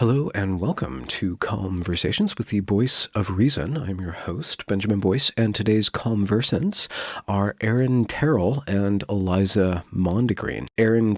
Hello and welcome to Conversations with the Voice of Reason. I'm your host, Benjamin Boyce, and today's conversants are Terrell and Eliza Mondegreen.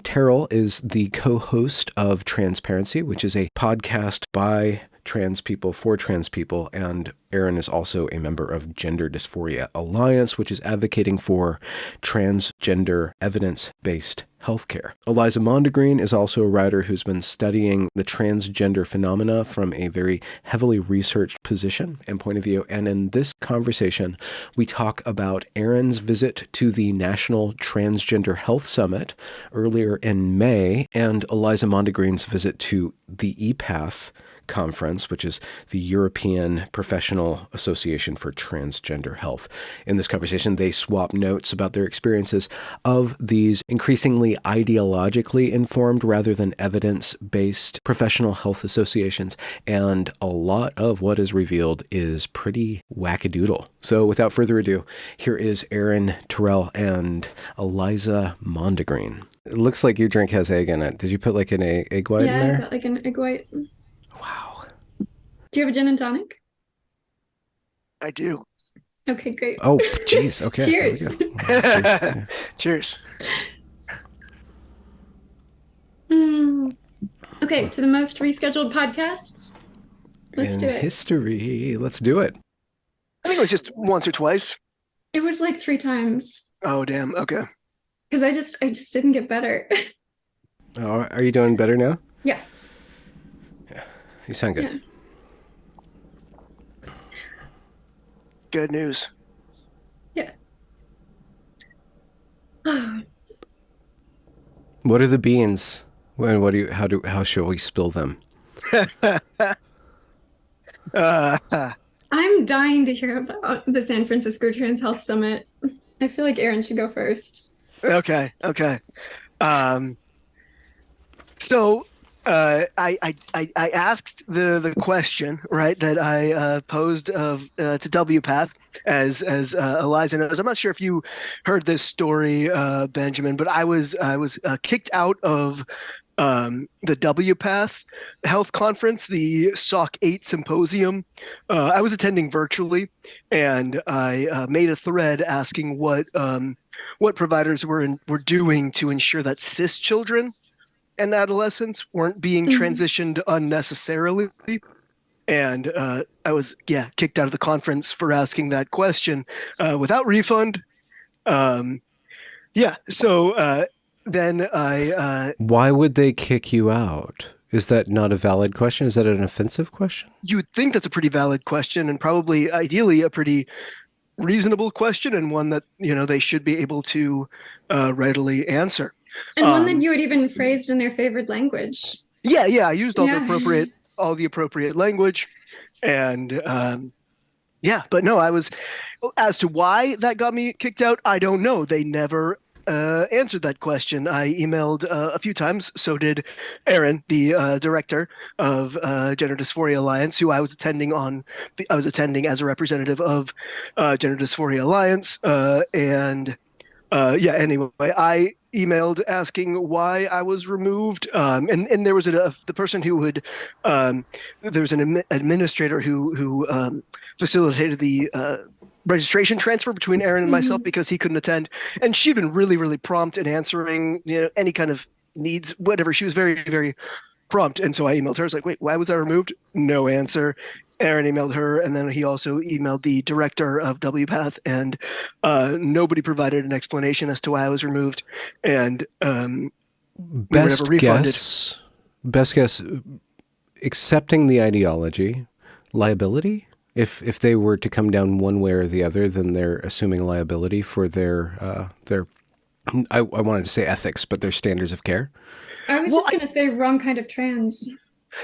Terrell is the co-host of Transparency, which is a podcast by trans people for trans people, and Erin is also a member of Gender Dysphoria Alliance, which is advocating for transgender evidence-based healthcare. Eliza Mondegreen is also a writer who's been studying the transgender phenomena from a very heavily researched position and point of view. And in this conversation, we talk about Erin's visit to the National Transgender Health Summit earlier in May, and Eliza Mondegreen's visit to the EPATH conference, which is the European Professional Association for Transgender Health. In this conversation, they swap notes about their experiences of these increasingly ideologically informed rather than evidence-based professional health associations, and a lot of what is revealed is pretty wackadoodle. So without further ado, here is Erin, Terrell, and Eliza Mondegreen. It looks like your drink has egg in it. Did you put like an egg white in there? Yeah, I got like an egg white. Wow. Do you have a gin and tonic? I do. Okay, great. Oh, geez. Okay. Cheers. There we go. Cheers. Cheers. Okay, to the most rescheduled podcast. Let's do it. History. Let's do it. I think it was just once or twice. It was like 3 times. Oh, damn. Okay. Because I just didn't get better. Oh, are you doing better now? Yeah. You sound good. Yeah. Good news. Yeah. What are the beans? How shall we spill them? I'm dying to hear about the San Francisco Trans Health Summit. I feel like Erin should go first. Okay. I asked the question, right, that I posed to WPATH as Eliza knows. I'm not sure if you heard this story, Benjamin, but I was kicked out of the WPATH health conference, the SOC 8 symposium. I was attending virtually, and I made a thread asking what providers were doing to ensure that cis children and adolescents weren't being transitioned unnecessarily. And I was, kicked out of the conference for asking that question without refund. Then I... Why would they kick you out? Is that not a valid question? Is that an offensive question? You'd think that's a pretty valid question, and probably ideally a pretty reasonable question, and one that, they should be able to readily answer. And one that you had even phrased in their favored language. Yeah, I used all the appropriate language, and but no, I was, as to why that got me kicked out, I don't know. They never answered that question. I emailed a few times. So did Erin, the director of Gender Dysphoria Alliance, who I was attending as a representative of Gender Dysphoria Alliance, anyway, I emailed asking why I was removed, and there was the person who would there was an administrator who facilitated the registration transfer between Erin and myself because he couldn't attend, and she'd been really, really prompt in answering any kind of needs, whatever. She was very, very prompt, and so I emailed her. I was like, wait, why was I removed? No answer. Erin emailed her, and then he also emailed the director of WPATH, and nobody provided an explanation as to why I was removed, and we were never refunded. Best guess, accepting the ideology, liability? If they were to come down one way or the other, then they're assuming liability for their I wanted to say ethics, but their standards of care. I was just going to say wrong kind of trans.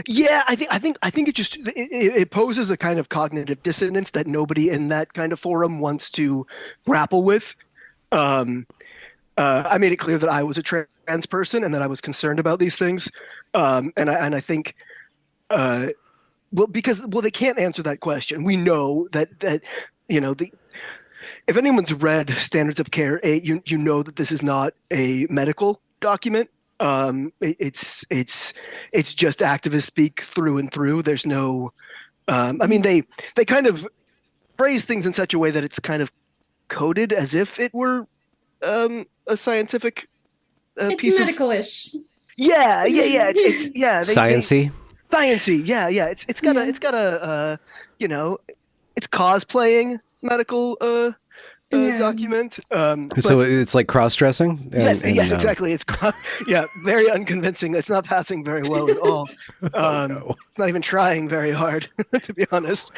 Yeah, I think it poses a kind of cognitive dissonance that nobody in that kind of forum wants to grapple with. I made it clear that I was a trans person and that I was concerned about these things, and I think, because they can't answer that question. We know that if anyone's read standards of care, you know that this is not a medical document. It's just activist speak through and through. There's no, I mean, they kind of phrase things in such a way that it's kind of coded as if it were a scientific It's piece of. medical-ish. Yeah. It's yeah. Sciency. Sciencey. Yeah. It's got a it's cosplaying medical document. So it's like cross-dressing? Yes, exactly. It's very unconvincing. It's not passing very well at all. No. It's not even trying very hard, to be honest.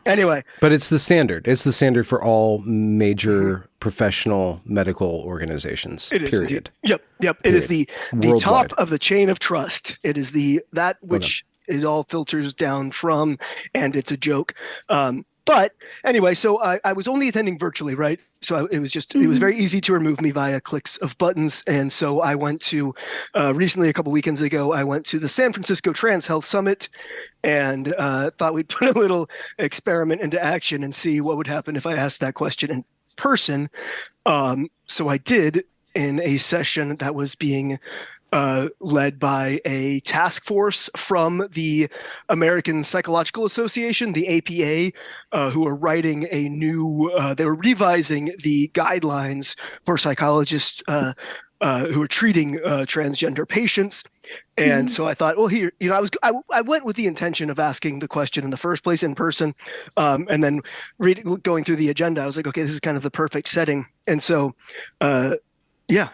Anyway. But it's the standard. It's the standard for all major professional medical organizations. It is. Period. Yep. It Period. is the top of the chain of trust. It is that which is all filters down from, and it's a joke. But anyway, so I was only attending virtually, right? So it was very easy to remove me via clicks of buttons. And so I went to, recently, a couple weekends ago, I went to the San Francisco Trans Health Summit and thought we'd put a little experiment into action and see what would happen if I asked that question in person. So I did in a session that was being led by a task force from the American Psychological Association, the APA, who are writing a new, they were revising the guidelines for psychologists who are treating transgender patients. And so I thought, well, here, I went with the intention of asking the question in the first place in person. And then going through the agenda, I was like, okay, this is kind of the perfect setting. And so,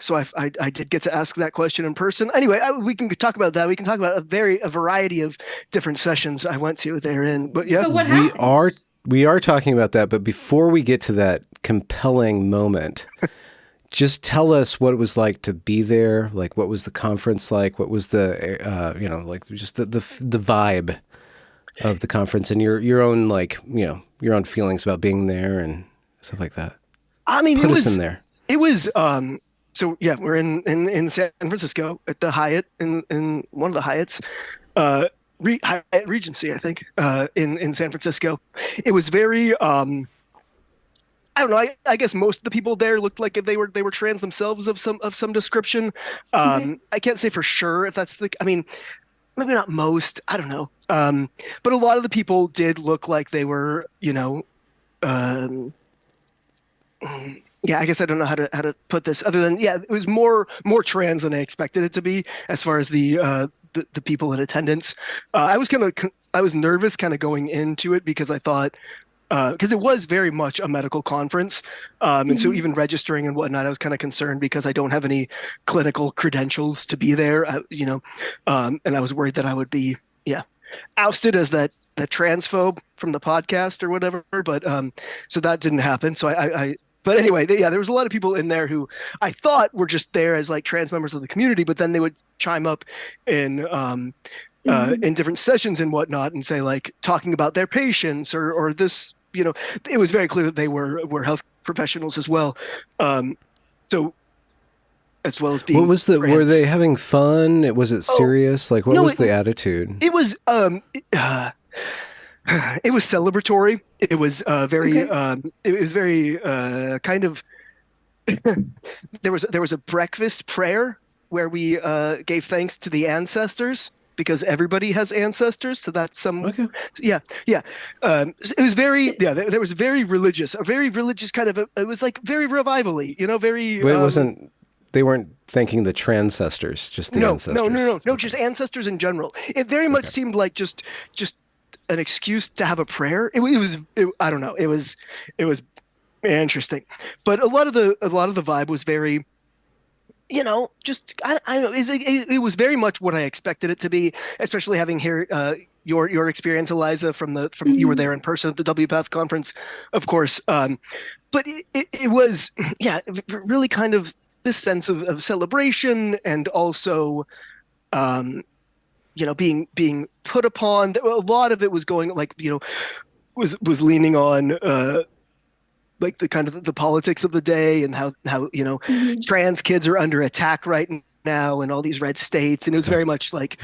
so I did get to ask that question in person. Anyway, we can talk about that. We can talk about a variety of different sessions I went to therein. But yeah, but what happens? We are talking about that. But before we get to that compelling moment, just tell us what it was like to be there. Like, what was the conference like? What was the like just the vibe of the conference and your own your own feelings about being there and stuff like that. I mean, Put us in there. It was. So yeah, we're in San Francisco at the Hyatt in one of the Hyatts, Hyatt Regency, I think, in San Francisco. It was very. I don't know. I guess most of the people there looked like they were trans themselves of some description. I can't say for sure if that's the. I mean, maybe not most. I don't know. But a lot of the people did look like they were, yeah, I guess I don't know how to put this other than it was more trans than I expected it to be as far as the people in attendance. I was nervous kind of going into it because I thought because it was very much a medical conference, and so even registering and whatnot, I was kind of concerned because I don't have any clinical credentials to be there, and I was worried that I would be ousted as that transphobe from the podcast or whatever. But so that didn't happen. So But anyway, there was a lot of people in there who I thought were just there as like trans members of the community, but then they would chime up in different sessions and whatnot and say like talking about their patients or this, it was very clear that they were health professionals as well. So as well as being what was trans. Were they having fun? Was it serious? Like what was the attitude? It was it was celebratory. It was very. It was very kind of. There was a breakfast prayer where we gave thanks to the ancestors because everybody has ancestors. So that's some. Okay. Yeah. It was very. Yeah. There was a very religious kind of. It was like very revival-y. Very. But it wasn't. They weren't thanking the transcestors, just the ancestors. No, just ancestors in general. It very much seemed like just an excuse to have a prayer. It was I don't know. It was interesting, but a lot of the vibe was very, just I don't know. It was very much what I expected it to be, especially having heard your experience, Eliza, from you were there in person at the WPATH conference, of course. But it was really kind of this sense of celebration and also being put upon. A lot of it was going like, was leaning on like the kind of the politics of the day and how trans kids are under attack right now in all these red states, and it was very much like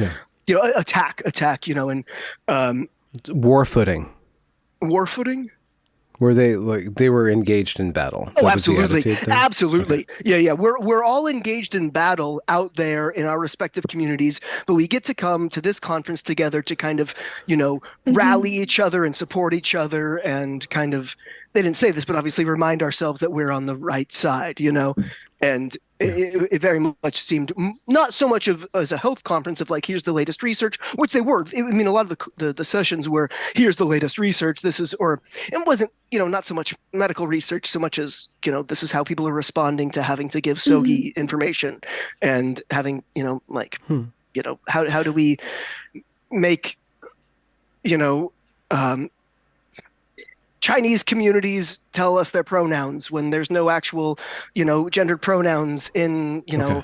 attack, and war footing. War footing? Were they were engaged in battle? Oh, That was the absolutely. attitude then? Absolutely. Okay. Yeah. We're all engaged in battle out there in our respective communities, but we get to come to this conference together to kind of, rally Hmm. each other and support each other and kind of, they didn't say this, but obviously remind ourselves that we're on the right side, and Yeah. it very much seemed not so much of as a health conference of like, here's the latest research, which they were. I mean, a lot of the sessions were, here's the latest research. This is, or it wasn't, not so much medical research, so much as, this is how people are responding to having to give Hmm. SOGI information and having, like, Hmm. how do we make, you know, um, Chinese communities tell us their pronouns when there's no actual, gendered pronouns in, Okay.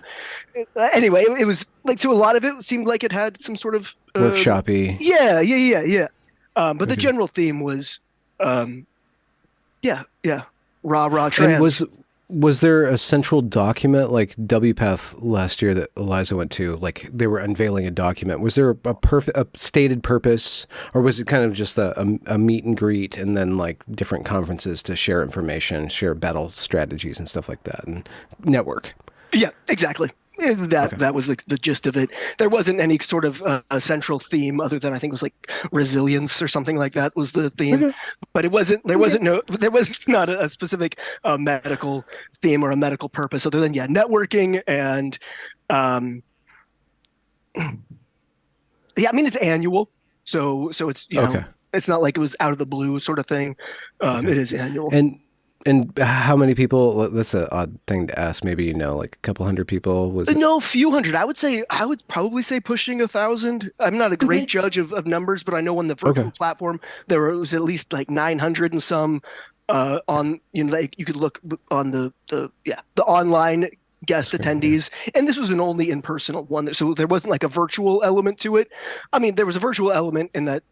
anyway, it was like, to a lot of it seemed like it had some sort of, Workshoppy. yeah. But the Okay. general theme was, um, yeah, rah And trans. was there a central document like WPATH last year that Eliza went to? Like they were unveiling a document. Was there a stated purpose, or was it kind of just a meet and greet, and then like different conferences to share information, share battle strategies and stuff like that, and network? Yeah, exactly. That Okay. that was the gist of it. There wasn't any sort of a central theme other than I think it was like resilience or something like that was the theme, Okay. but it wasn't. Okay. There was not a specific medical theme or a medical purpose other than networking and um, yeah. I mean, it's annual, so it's Okay. it's not like it was out of the blue sort of thing. Okay. It is annual. And how many people? That's an odd thing to ask. Maybe like a couple hundred people. Was it? No, few hundred. I would probably say pushing 1,000. I'm not a great Okay. judge of numbers, but I know on the Okay. virtual platform was at least like 900 and some on like you could look on the online guest Screen, yeah. attendees, and this was an only in-person one, so there wasn't like a virtual element to it. I mean, there was a virtual element in that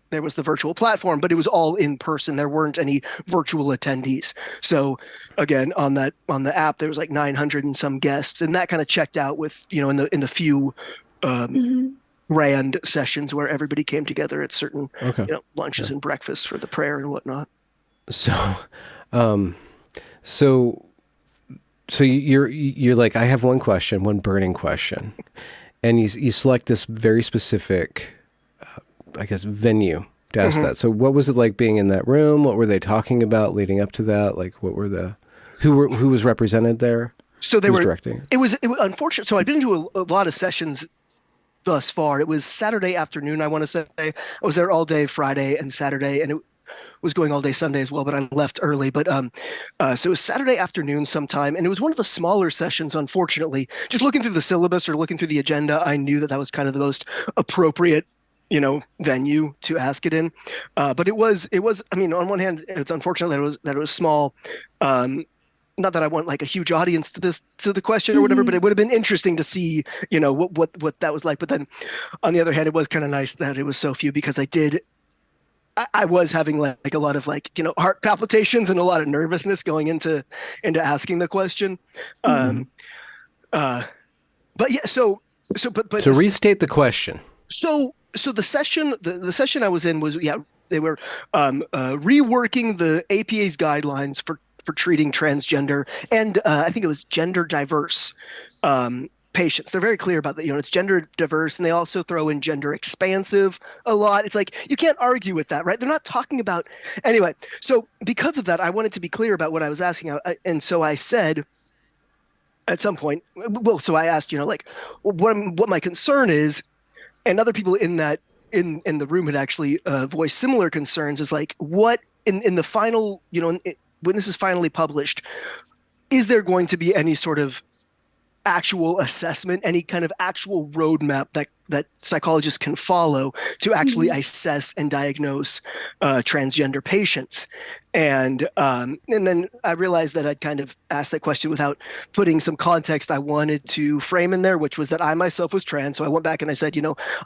there was the virtual platform, but it was all in person. There weren't any virtual attendees. So again, on the app, there was like 900 and some guests, and that kind of checked out with in the few um, Hmm. grand sessions where everybody came together at certain Okay. lunches Yeah. and breakfasts for the prayer and whatnot. So, um, so you're like, I have one question, one burning question, and you select this very specific, I guess, venue to ask Mhm. that. So, what was it like being in that room? What were they talking about leading up to that? Like, what were who was represented there? So they Who was were. directing? It was unfortunate. So I've been to a lot of sessions thus far. It was Saturday afternoon, I want to say. I was there all day Friday and Saturday, and it was going all day Sunday as well, but I left early. But so it was Saturday afternoon sometime, and it was one of the smaller sessions. Unfortunately, just looking through the syllabus or looking through the agenda, I knew that that was kind of the most appropriate, venue to ask it in. But it was. I mean, on one hand, it's unfortunate that it was small. Um, Not that I want like a huge audience to the question or whatever, but Hmm. it would have been interesting to see, what that was like. But then on the other hand, it was kind of nice that it was so few because I was having like a lot of like heart palpitations and a lot of nervousness going into asking the question. Hmm. Um, uh, but yeah, but So, restate the question. so the session I was in was they were reworking the APA's guidelines for treating transgender and I think it was gender diverse patients. They're very clear about that. It's gender diverse, and they also throw in gender expansive a lot. It's like you can't argue with that, right? They're not talking about anyway. So because of that, I wanted to be clear about what I was asking, and so I said at some point, well, so I asked, like what my concern is, and other people in the room had actually voiced similar concerns. Is like what in the final, when this is finally published, is there going to be any sort of actual assessment, any kind of actual roadmap that psychologists can follow to actually Hmm. assess and diagnose transgender patients. And then I realized that I'd kind of asked that question without putting some context I wanted to frame in there, which was that I myself was trans. So I went back and I said,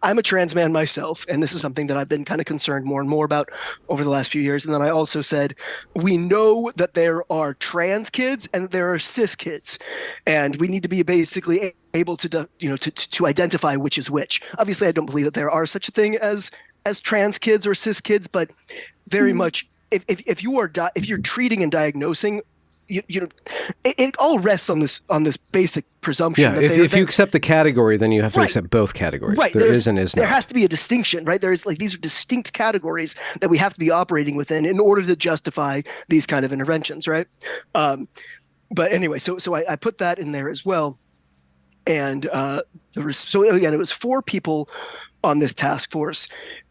I'm a trans man myself, and this is something that I've been kind of concerned more and more about over the last few years. And then I also said, we know that there are trans kids and there are cis kids, and we need to be basically able to identify which is which. Obviously, I don't believe that there are such a thing as trans kids or cis kids, but very Hmm. much if you are if you're treating and diagnosing, you know, it all rests on this basic presumption. Yeah, if you accept the category, then you have to Right. accept both categories. Right. There is and is There not. has to be a distinction, right? There's like these are distinct categories that we have to be operating within in order to justify these kind of interventions, right? But anyway, so I put that in there as well. And so again, it was 4 people on this task force,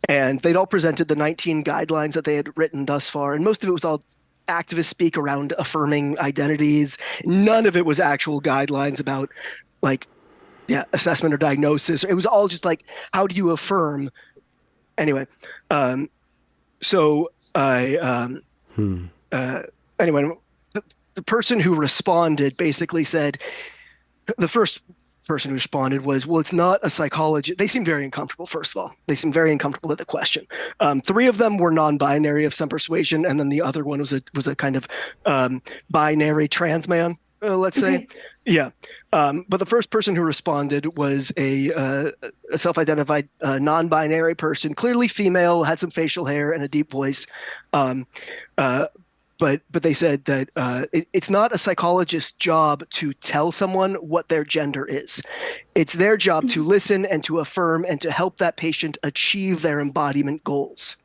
and they'd all presented the 19 guidelines that they had written thus far, and most of it was all activist speak around affirming identities. None of it was actual guidelines about like assessment or diagnosis. It was all just like, how do you affirm? Anyway, so I anyway, the person who responded basically said, the first person who responded was, well, it's not a psychology. They seemed very uncomfortable, first of all. They seemed very uncomfortable with the question. 3 of them were non-binary of some persuasion, and then the other one was a kind of binary trans man, let's say. Yeah. But the first person who responded was a self-identified non-binary person, clearly female, had some facial hair and a deep voice. But they said that it's not a psychologist's job to tell someone what their gender is. It's their job to listen and to affirm and to help that patient achieve their embodiment goals.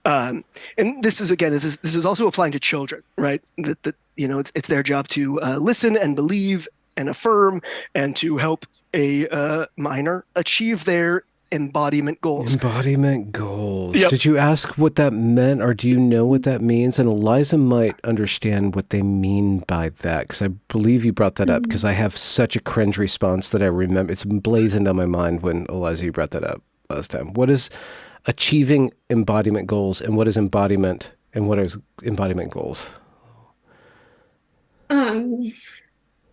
And this is, again, this is also applying to children, right? That it's their job to listen and believe and affirm and to help a minor achieve their embodiment goals. Embodiment goals. Yep. Did you ask what that meant, or do you know what that means? And Eliza might understand what they mean by that, because I believe you brought that up, because I have such a cringe response that I remember. It's blazoned on my mind when, Eliza, you brought that up last time. What is achieving embodiment goals, and what is embodiment, and what is embodiment goals?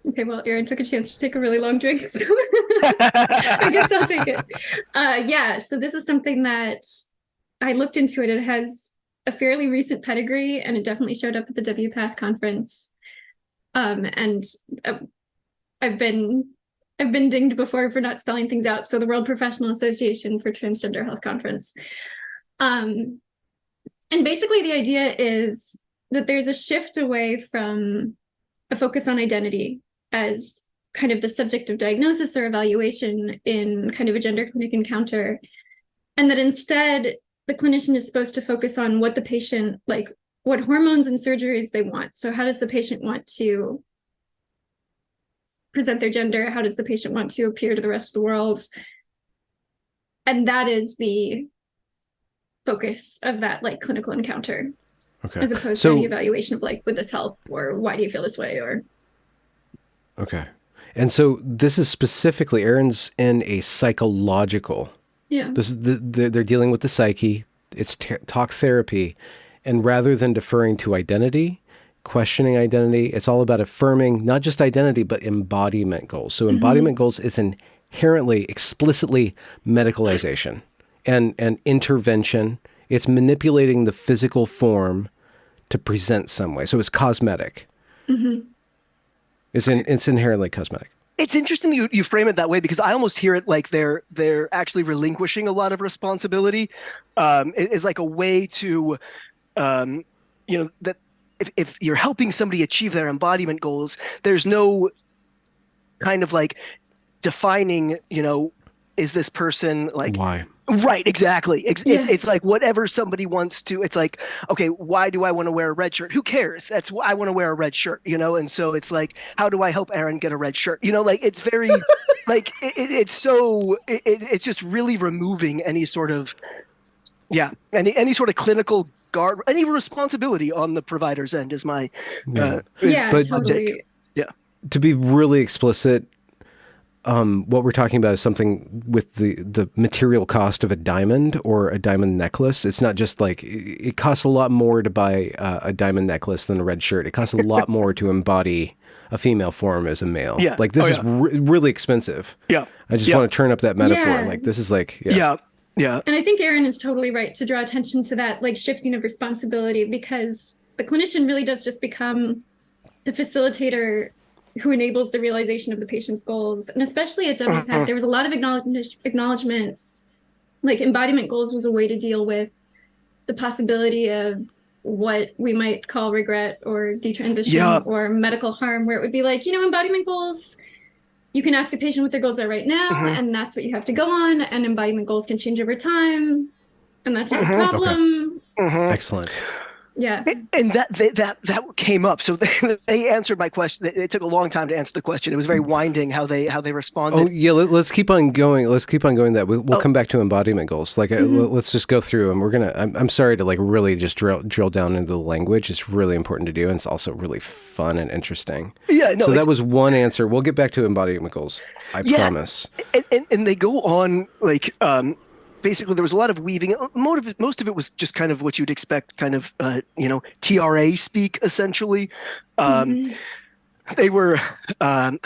Okay, well, Erin took a chance to take a really long drink, so I guess I'll take it. Yeah, so this is something that I looked into it. It has a fairly recent pedigree, and it definitely showed up at the WPATH conference. And I've been dinged before for not spelling things out. So the World Professional Association for Transgender Health Conference. And basically the idea is that there's a shift away from a focus on identity as kind of the subject of diagnosis or evaluation in kind of a gender clinic encounter. And that instead, the clinician is supposed to focus on what the patient, like what hormones and surgeries they want. So how does the patient want to present their gender? How does the patient want to appear to the rest of the world? And that is the focus of that like clinical encounter. Okay. As opposed to any evaluation of like, would this help, or why do you feel this way, or... Okay. And so this is specifically, Erin's in a psychological. Yeah. This is they're dealing with the psyche. It's talk therapy. And rather than deferring to identity, questioning identity, it's all about affirming not just identity, but embodiment goals. So embodiment goals is inherently, explicitly medicalization and intervention. It's manipulating the physical form to present some way. So it's cosmetic. It's inherently cosmetic. It's interesting that you frame it that way, because I almost hear it like they're actually relinquishing a lot of responsibility. It's like a way to, that if you're helping somebody achieve their embodiment goals, there's no kind of like defining, is this person like... Why? Right, exactly. It's like whatever somebody wants to. It's like, okay, why do I want to wear a red shirt? Who cares? That's why I want to wear a red shirt, And so it's like, how do I help Erin get a red shirt? Like it's very, like it's just really removing any sort of, any sort of clinical guard, any responsibility on the provider's end is my, totally. Yeah. To be really explicit. What we're talking about is something with the material cost of a diamond or a diamond necklace. It's not just like, it costs a lot more to buy a diamond necklace than a red shirt. It costs a lot more to embody a female form as a male. Yeah. Like this is really expensive. Yeah. I just want to turn up that metaphor. Like this is like, Yeah. And I think Erin is totally right to draw attention to that, like shifting of responsibility, because the clinician really does just become the facilitator who enables the realization of the patient's goals. And especially at WPATH, there was a lot of acknowledgement, like embodiment goals was a way to deal with the possibility of what we might call regret or detransition Yeah. or medical harm, where it would be like, embodiment goals, you can ask a patient what their goals are right now, Mhm. and that's what you have to go on. And embodiment goals can change over time, and that's not a Mhm. problem. Mhm. Excellent. Yeah. And that came up. So they answered my question. It took a long time to answer the question. It was very winding how they responded. Oh yeah, let's keep on going. Let's keep on going. That we'll Oh. come back to embodiment goals. Like let's just go through, and we're gonna. I'm sorry to like really just drill down into the language. It's really important to do, and it's also really fun and interesting. Yeah, no. So that was one answer. We'll get back to embodiment goals. I promise. And they go on like basically there was a lot of weaving. Most of it was just kind of what you'd expect, kind of TRA speak essentially. They were so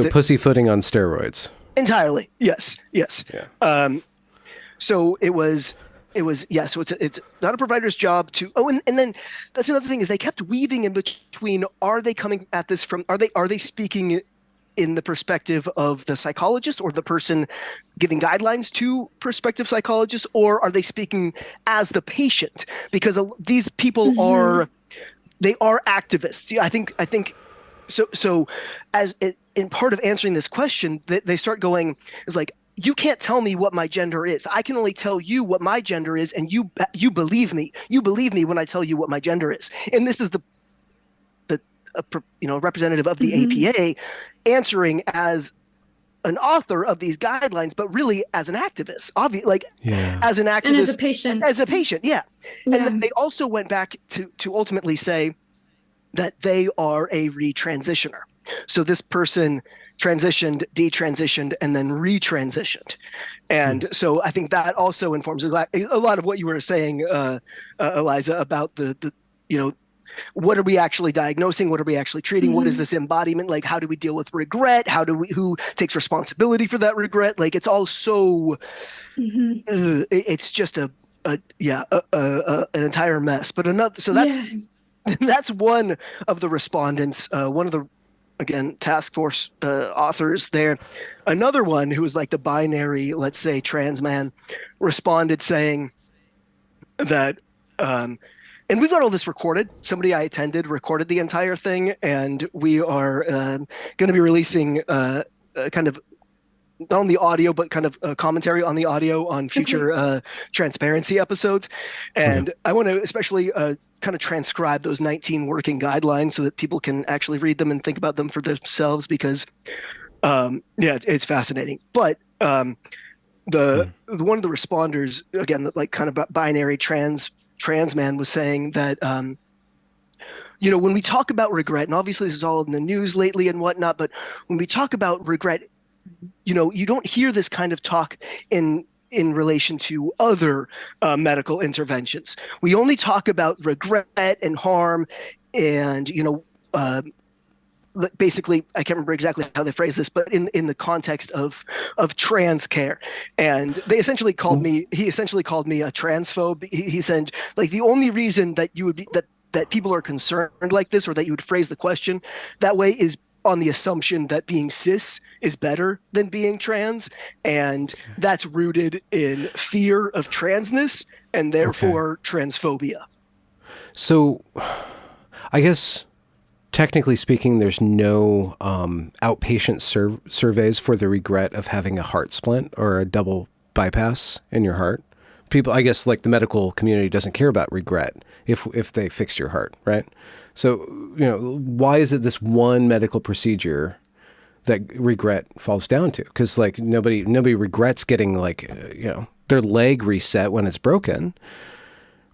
pussyfooting on steroids. Entirely, yes. Yeah. So it was yeah. So it's not a provider's job to. Oh, and then that's another thing is they kept weaving in between. Are they coming at this from? Are they speaking in the perspective of the psychologist or the person giving guidelines to prospective psychologists, or are they speaking as the patient? Because these people are activists. I think so. So as in part of answering this question, they start going is like, you can't tell me what my gender is. I can only tell you what my gender is, and you believe me. You believe me when I tell you what my gender is. And this is the representative of the APA answering as an author of these guidelines, but really as an activist, as an activist and as a patient, yeah. And then they also went back to ultimately say that they are a retransitioner. So this person transitioned, detransitioned, and then retransitioned. And so I think that also informs a lot of what you were saying, Eliza, about the what are we actually diagnosing? What are we actually treating? What is this embodiment? Like, how do we deal with regret? Who takes responsibility for that regret? Like, it's all so, it's just an entire mess. But that's one of the respondents, one of the, again, task force authors there. Another one who was like the binary, let's say, trans man, responded saying that, and we've got all this recorded. Somebody I attended recorded the entire thing, and we are going to be releasing kind of not only audio, but kind of commentary on the audio on future transparency episodes. And I want to especially kind of transcribe those 19 working guidelines so that people can actually read them and think about them for themselves, because it's fascinating. But one of the responders, again, like kind of binary trans man, was saying that when we talk about regret, and obviously this is all in the news lately and whatnot, but when we talk about regret, you don't hear this kind of talk in relation to other medical interventions. We only talk about regret and harm and basically, I can't remember exactly how they phrase this, but in the context of trans care. And he essentially called me a transphobe. He said, like, the only reason that you would be that people are concerned like this, or that you would phrase the question that way, is on the assumption that being cis is better than being trans. And that's rooted in fear of transness and therefore transphobia. So I guess, technically speaking, there's no outpatient surveys for the regret of having a heart splint or a double bypass in your heart. People, I guess, like the medical community doesn't care about regret if they fixed your heart, right? So, why is it this one medical procedure that regret falls down to? Because like nobody regrets getting their leg reset when it's broken,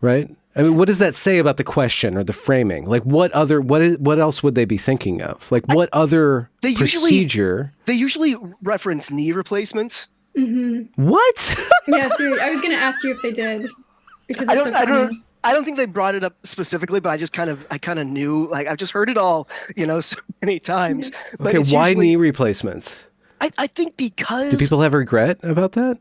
right? I mean, what does that say about the question or the framing? Like, what else would they be thinking of? Like, what other procedure? They usually reference knee replacements. What? Yeah, so I was going to ask you if they did, because I don't think they brought it up specifically, but I kind of knew. Like, I've just heard it all, so many times. But okay, why knee replacements? I think because do people have regret about that?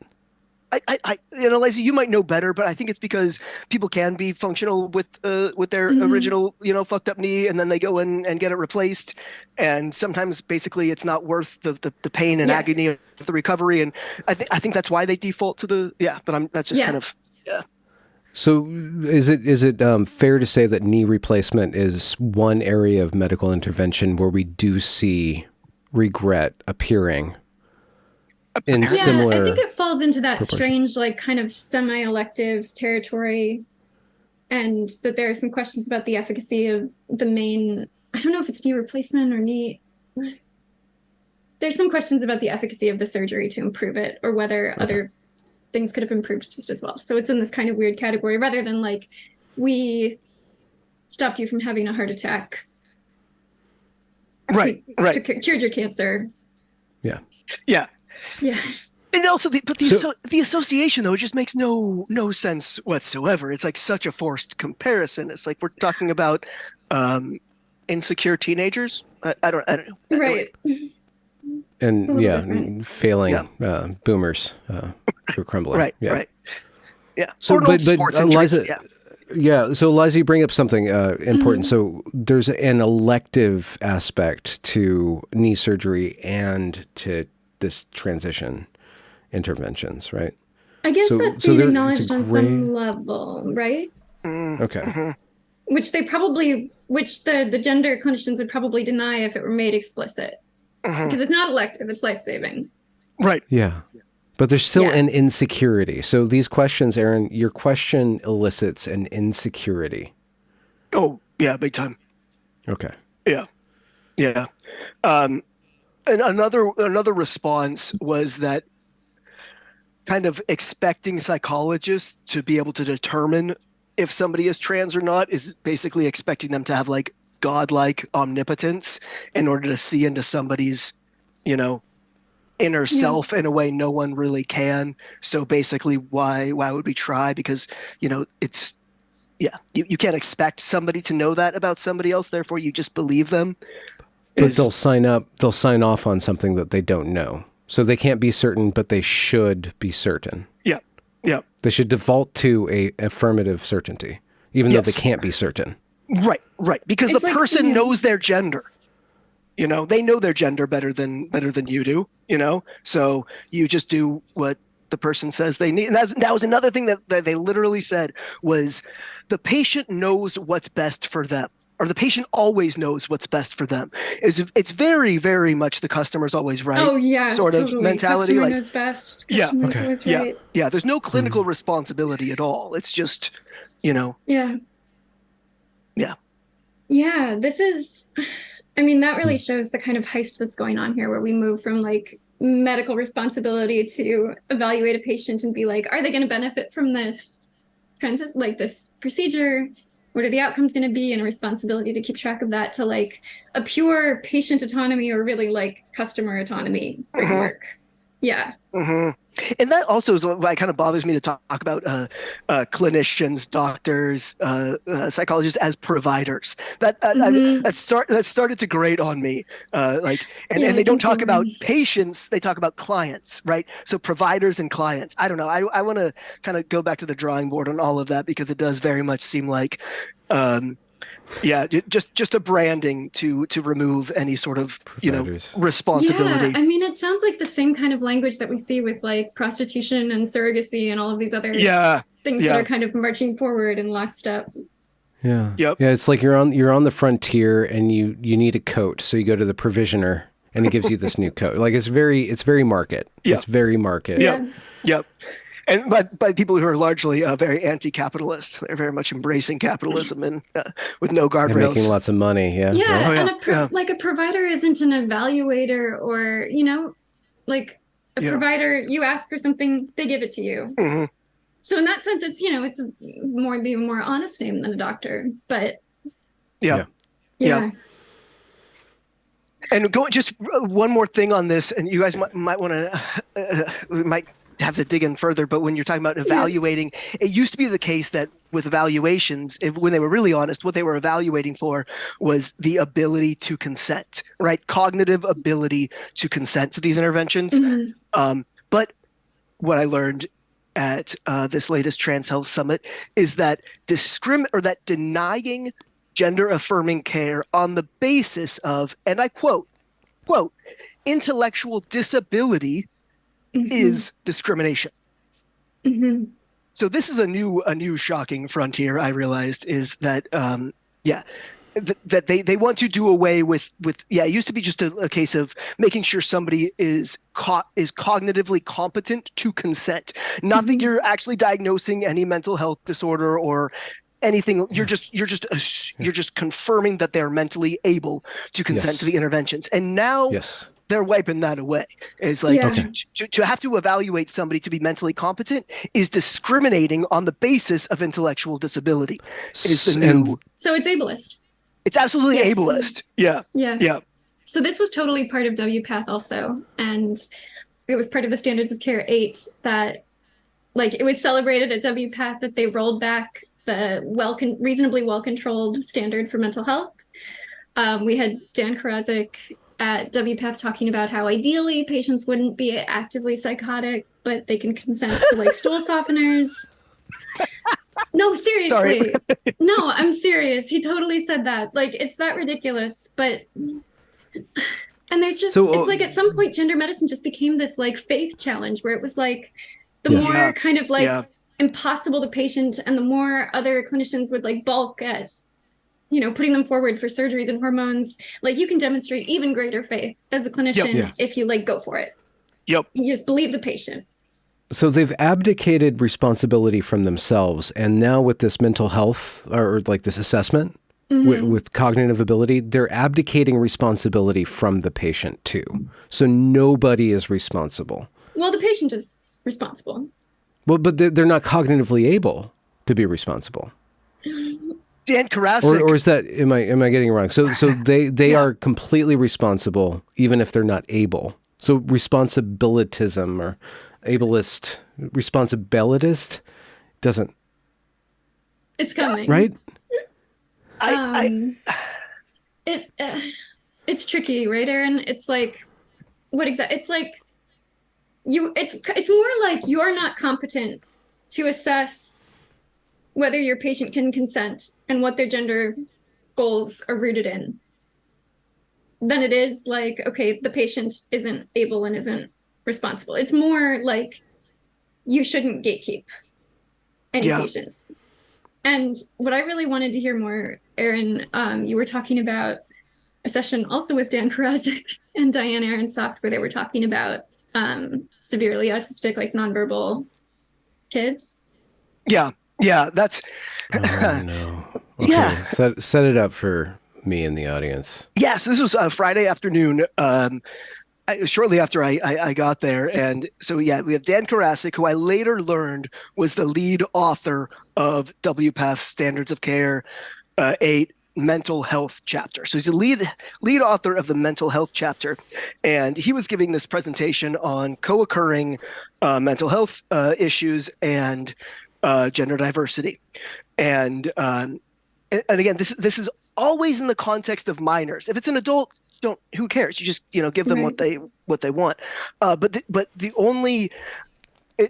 Eliza, you might know better, but I think it's because people can be functional with their original, fucked up knee, and then they go in and get it replaced. And sometimes, basically, it's not worth the pain and agony of the recovery. And I think that's why they default to the. Yeah, but that's just kind of. Yeah. So is it fair to say that knee replacement is one area of medical intervention where we do see regret appearing in similar I think it falls into that proportion. strange, like kind of semi-elective territory, and that there are some questions about the efficacy of the main, I don't know if it's knee replacement or knee. There's some questions about the efficacy of the surgery to improve it, or whether other things could have improved just as well. So it's in this kind of weird category, rather than like, we stopped you from having a heart attack. Right. Cured your cancer. Yeah. And also, the association, though, it just makes no sense whatsoever. It's like such a forced comparison. It's like we're talking about insecure teenagers. I don't know. Right. And failing boomers who are crumbling. Right. Yeah. So, but Eliza, yeah. So Eliza, you bring up something important. So there's an elective aspect to knee surgery and to this transition interventions, right? I guess that's being acknowledged on some level, right? Okay. Which the gender clinicians would probably deny if it were made explicit. Because it's not elective, it's life-saving. Right. Yeah. But there's still an insecurity. So these questions, Aaron, your question elicits an insecurity. Oh, yeah, big time. Okay. Yeah. And another response was that kind of expecting psychologists to be able to determine if somebody is trans or not is basically expecting them to have like godlike omnipotence in order to see into somebody's, inner self in a way no one really can. So basically, why would we try? Because, it's, you can't expect somebody to know that about somebody else. Therefore, you just believe them. But they'll sign off on something that they don't know. So they can't be certain, but they should be certain. Yeah. They should default to a affirmative certainty, even though they can't be certain. Right. Because the person knows their gender. They know their gender better than you do. So you just do what the person says they need. And that was another thing that they literally said was the patient knows what's best for them. Or the patient always knows what's best for them. It's very, very much the customer's always right. Oh yeah, sort of mentality. Customer knows best. Customer's always right. Yeah. There's no clinical responsibility at all. It's just, Yeah. This is, that really shows the kind of heist that's going on here, where we move from like medical responsibility to evaluate a patient and be like, are they going to benefit from this this procedure? What are the outcomes going to be, and a responsibility to keep track of that, to like a pure patient autonomy, or really like customer autonomy framework. Yeah. And that also is why it kind of bothers me to talk about clinicians, doctors, psychologists as providers. That started to grate on me. And they don't talk about patients; they talk about clients, right? So providers and clients. I don't know. I want to kind of go back to the drawing board on all of that, because it does very much seem like. Just a branding to remove any sort of responsibility. Yeah, it sounds like the same kind of language that we see with like prostitution and surrogacy and all of these other things that are kind of marching forward in lockstep. Yeah. Yep. Yeah, it's like you're on the frontier and you need a coat, so you go to the provisioner and he gives you this new coat. Like it's very market. Yeah. It's very market. Yep. And by people who are largely very anti-capitalist, they're very much embracing capitalism and with no guardrails. And making lots of money, a provider isn't an evaluator, or provider. You ask for something, they give it to you. Mm-hmm. So in that sense, it's it's a more honest name than a doctor. But yeah. And just one more thing on this, and you guys might want to might have to dig in further, but when you're talking about evaluating, it used to be the case that with evaluations, when they were really honest, what they were evaluating for was the ability to consent, right? Cognitive ability to consent to these interventions. Mm-hmm. But what I learned at this latest Trans Health Summit is that that denying gender affirming care on the basis of, and I quote, intellectual disability is discrimination. Mm-hmm. So this is a new shocking frontier. I realized is that yeah, that they want to do away with yeah. It used to be just a case of making sure somebody is cognitively competent to consent. Not that you're actually diagnosing any mental health disorder or anything. You're just confirming that they're mentally able to consent to the interventions. And now they're wiping that away. It's like to have to evaluate somebody to be mentally competent is discriminating on the basis of intellectual disability. Is the new. So it's ableist. It's absolutely ableist. Yeah. So this was totally part of WPATH also, and it was part of the Standards of Care 8 that, like, it was celebrated at WPATH that they rolled back the reasonably well-controlled standard for mental health. We had Dan Karazic at WPATH talking about how ideally patients wouldn't be actively psychotic, but they can consent to like stool softeners. No, seriously. Sorry. No, I'm serious. He totally said that. Like, it's that ridiculous. But, and there's just, it's like at some point, gender medicine just became this like faith challenge where it was like the more kind of like impossible the patient and the more other clinicians would like balk at, you know, putting them forward for surgeries and hormones, like you can demonstrate even greater faith as a clinician if you like go for it. You just believe the patient. So they've abdicated responsibility from themselves. And now with this mental health or like this assessment with cognitive ability, they're abdicating responsibility from the patient too. So nobody is responsible. Well, the patient is responsible. Well, but they're not cognitively able to be responsible. Dan Karazic. Or is that, am I getting it wrong? So they are completely responsible even if they're not able. So responsibilitism or ableist, responsibilitist doesn't. It's coming. Right? It's tricky, right, Aaron? It's like, what exactly? It's like, it's more like you're not competent to assess whether your patient can consent and what their gender goals are rooted in than it is like, okay, the patient isn't able and isn't responsible. It's more like you shouldn't gatekeep any patients. And what I really wanted to hear more, Aaron, you were talking about a session also with Dan Karazic and Diane Aronsoft where they were talking about severely autistic, like nonverbal kids. Yeah, that's. Oh, no. Okay. Set it up for me in the audience. Yeah, so this was Friday afternoon. Shortly after I got there. And so, we have Dan Karazic, who I later learned was the lead author of WPATH Standards of Care 8 mental health chapter. So he's a lead author of the mental health chapter. And he was giving this presentation on co-occurring mental health issues and gender diversity. And again, this is always in the context of minors. If it's an adult, who cares? You just give them what they want. But the only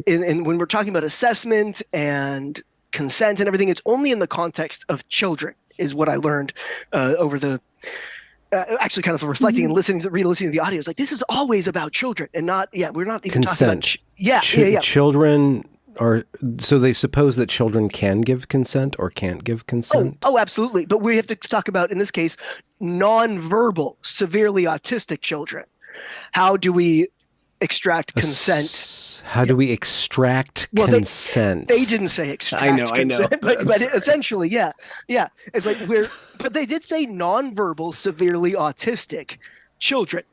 when we're talking about assessment and consent and everything, it's only in the context of children, is what I learned over the actually kind of reflecting and re-listening to the audio. It's like this is always about children and not we're not even consent. Talking about children. So they suppose that children can give consent or can't give consent? Oh, absolutely. But we have to talk about, in this case, nonverbal, severely autistic children. How do we extract consent? How do we extract consent? They didn't say extract consent, but essentially, yeah. It's like but they did say nonverbal, severely autistic children.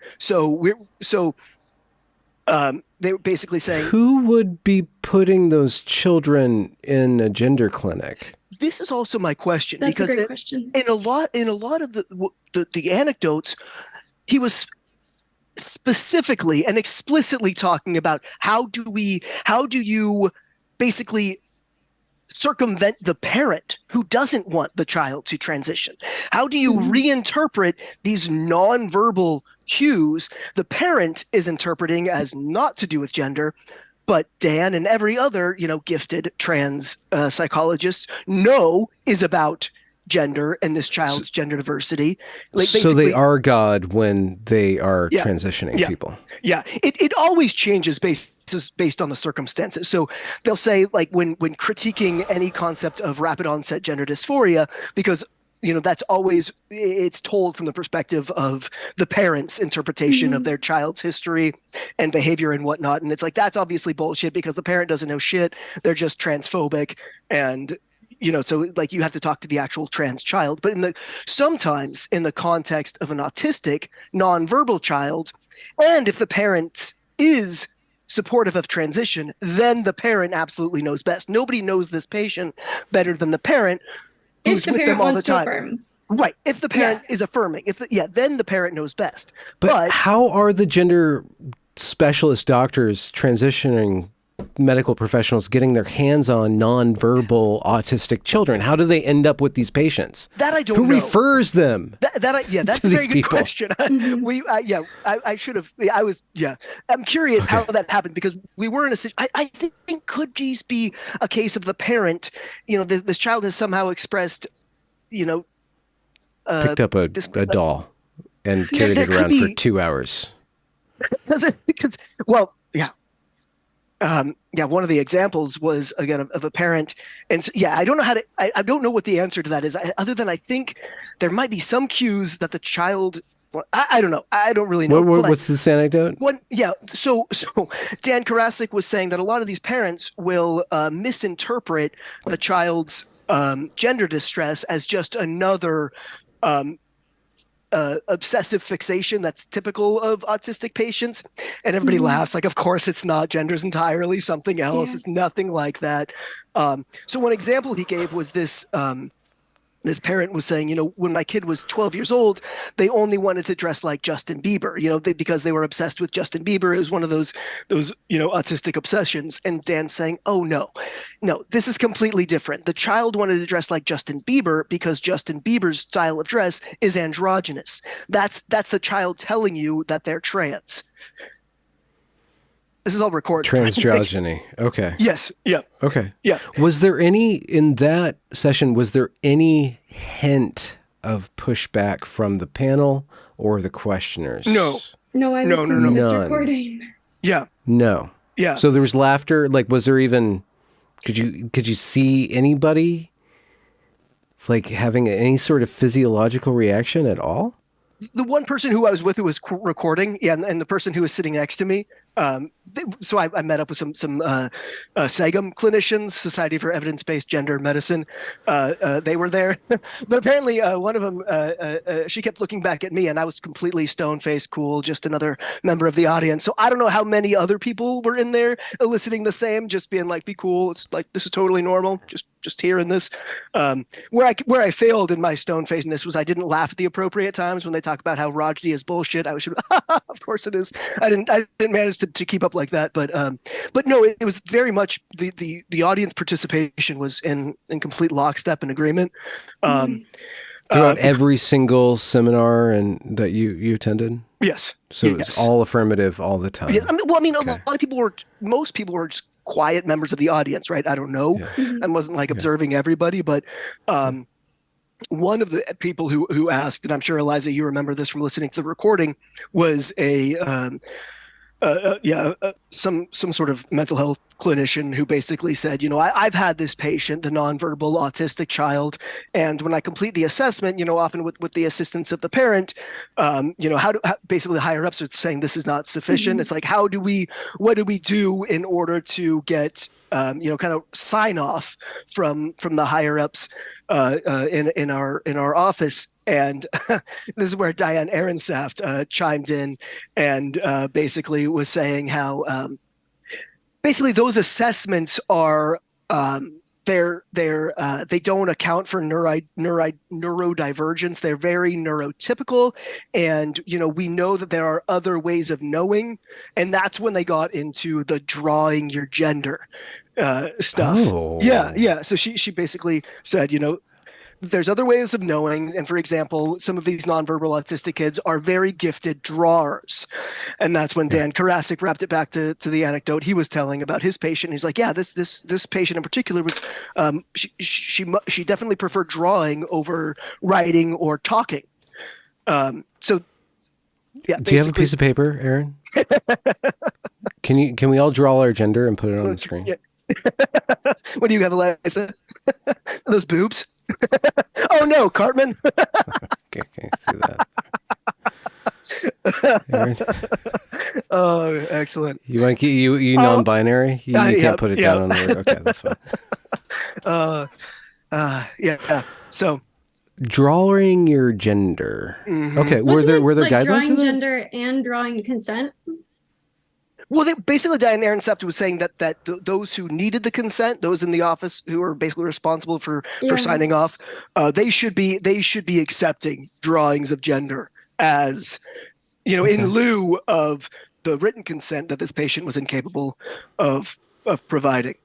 They were basically saying, who would be putting those children in a gender clinic? This is also my question. That's because a great question. In a lot of the anecdotes, he was specifically and explicitly talking about how do you basically circumvent the parent who doesn't want the child to transition? How do you reinterpret these nonverbal cues the parent is interpreting as not to do with gender, but Dan and every other, gifted trans psychologist know is about gender and this child's gender diversity. So they are God when they are transitioning people. Yeah, it always changes based is based on the circumstances. So they'll say, like, when critiquing any concept of rapid onset gender dysphoria, because that's always, it's told from the perspective of the parent's interpretation of their child's history and behavior and whatnot. And it's like, that's obviously bullshit because the parent doesn't know shit. They're just transphobic. And, so like you have to talk to the actual trans child. But sometimes in the context of an autistic, nonverbal child, and if the parent is supportive of transition, then the parent absolutely knows best. Nobody knows this patient better than the parent, who's with them all the time. Right. If the parent is affirming, then the parent knows best. But how are the gender specialist doctors, transitioning medical professionals, getting their hands on nonverbal autistic children? How do they end up with these patients? That I don't know. Who refers them? That's a very good question. I should have. I'm curious how that happened, because we were in a situation. I think could these be a case of the parent? This child has somehow expressed, picked up a doll and carried it around for 2 hours. One of the examples was, again, of a parent. And so, I don't know I don't know what the answer to that is, other than I think there might be some cues that the child, I don't know. I don't really know. What's this anecdote? So Dan Karasik was saying that a lot of these parents will misinterpret the child's gender distress as just another obsessive fixation that's typical of autistic patients, and everybody laughs, like, of course it's not, gender's entirely something else. It's nothing like that. So one example he gave was this parent was saying, when my kid was 12 years old, they only wanted to dress like Justin Bieber, because they were obsessed with Justin Bieber. It was one of those autistic obsessions. And Dan's saying, oh, no, this is completely different. The child wanted to dress like Justin Bieber because Justin Bieber's style of dress is androgynous. That's the child telling you that they're trans. This is all recorded. Transdrogeny. Okay. Yes. Yeah. Okay. Yeah. Was there any hint of pushback from the panel or the questioners? No. No, I listened to this recording. Yeah. No. Yeah. So there was laughter. Like, was there even, could you see anybody like having any sort of physiological reaction at all? The one person who I was with who was recording, and the person who was sitting next to me, so I met up with some SAGM clinicians, Society for Evidence-Based Gender Medicine. They were there, but apparently one of them, she kept looking back at me, and I was completely stone-faced, cool, just another member of the audience. So I don't know how many other people were in there eliciting the same, just being like, "Be cool. It's like, this is totally normal. Just hearing this." Where I failed in my stone-facedness was I didn't laugh at the appropriate times when they talk about how Rajdi is bullshit. I was, of course it is. I didn't manage to keep up like that, but no, it was very much the audience participation was in complete lockstep and agreement. Throughout every single seminar that you attended? Yes. So it's all affirmative all the time. Yes. A lot of people most people were just quiet members of the audience, right? I don't know. I wasn't like observing everybody, but one of the people who asked, and I'm sure, Eliza, you remember this from listening to the recording, was some sort of mental health clinician who basically said, I've had this patient, the nonverbal autistic child, and when I complete the assessment, often with the assistance of the parent, basically the higher ups are saying this is not sufficient. It's like, what do we do in order to get kind of sign off from the higher ups in our office? And this is where Diane Ehrensaft chimed in and basically was saying how basically those assessments are they don't account for neurodivergence. They're very neurotypical, and we know that there are other ways of knowing, and that's when they got into the drawing your gender stuff. Oh. Yeah. So she basically said, there's other ways of knowing. And for example, some of these nonverbal autistic kids are very gifted drawers. And that's when Dan Karasik wrapped it back to the anecdote he was telling about his patient. He's like, this patient in particular was, she definitely preferred drawing over writing or talking. Do you have a piece of paper, Aaron? Can we all draw our gender and put it on the screen? Yeah. What do you have, Eliza? Those boobs? Oh no, Cartman. Okay, see that. Aaron? Oh, excellent. You want to keep you non-binary? You can't put it down on the. Okay, that's fine. Yeah. So drawing your gender. Mm-hmm. Okay, were there guidelines drawing for that? gender and drawing consent? Well, basically, Diane Aronsept was saying that those who needed the consent, those in the office who are basically responsible for signing off, they should be accepting drawings of gender as, in lieu of the written consent that this patient was incapable of providing.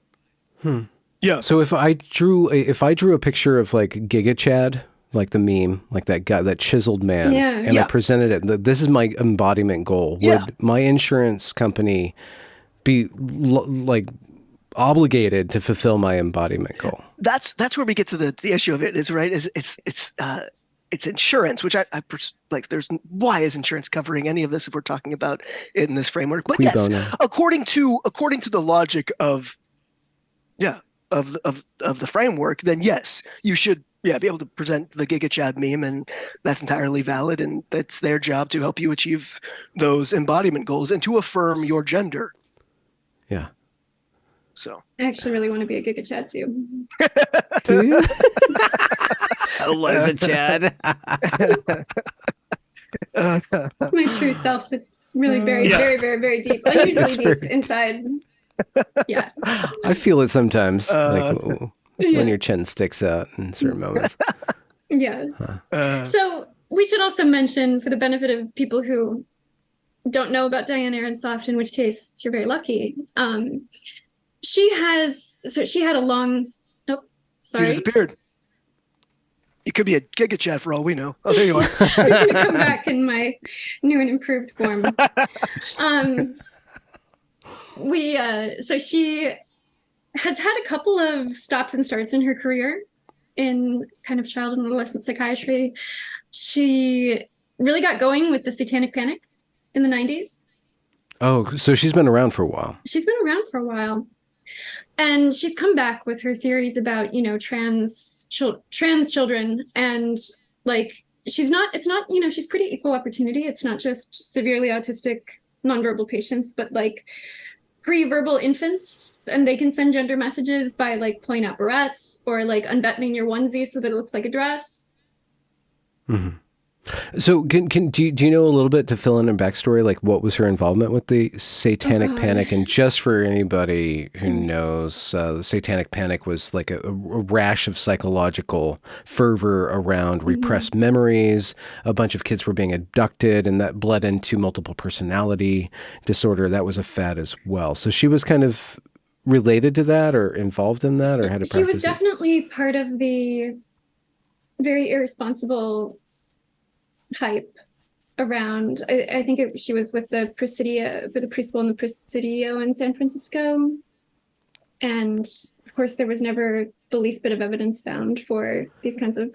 Yeah. So if I drew a picture of like Giga Chad, like the meme, like that guy, that chiseled man, and I presented it, this is my embodiment goal. Would my insurance company be like obligated to fulfill my embodiment goal? That's where we get to the issue of it is, right? It's insurance, which I like. Why is insurance covering any of this if we're talking about it in this framework? But yes, according to the logic of the framework, then yes, you should be able to present the Giga Chad meme, and that's entirely valid, and that's their job to help you achieve those embodiment goals and to affirm your gender. Yeah. So I actually really want to be a Giga Chad too. Do you? Eliza Chad. It's my true self. It's really very, very, very, very deep. Unusually deep inside. Yeah. I feel it sometimes, when your chin sticks out in certain moments. Yeah. So we should also mention, for the benefit of people who don't know about Diane Aronsoft, in which case you're very lucky. She had a long. Oh, sorry. She disappeared. You could be a Giga Chad for all we know. Oh, there you are. I'm going to come back in my new and improved form. So she has had a couple of stops and starts in her career in kind of child and adolescent psychiatry. She really got going with the Satanic Panic in the 90s. Oh, so she's been around for a while. She's been around for a while. And she's come back with her theories about, trans children, and like she's pretty equal opportunity. It's not just severely autistic nonverbal patients, but like pre-verbal infants, and they can send gender messages by like pulling out barrettes or like unbuttoning your onesie so that it looks like a dress. Mm-hmm. So do you know a little bit to fill in her backstory? Like, what was her involvement with the Satanic Panic? And just for anybody who knows, the Satanic Panic was like a rash of psychological fervor around repressed memories. A bunch of kids were being abducted, and that bled into multiple personality disorder. That was a fad as well. So she was kind of related to that, or involved in that, or had a practice. She was definitely part of the very irresponsible hype around. I think she was with the Presidio, for the preschool in the Presidio in San Francisco, and of course there was never the least bit of evidence found for these kinds of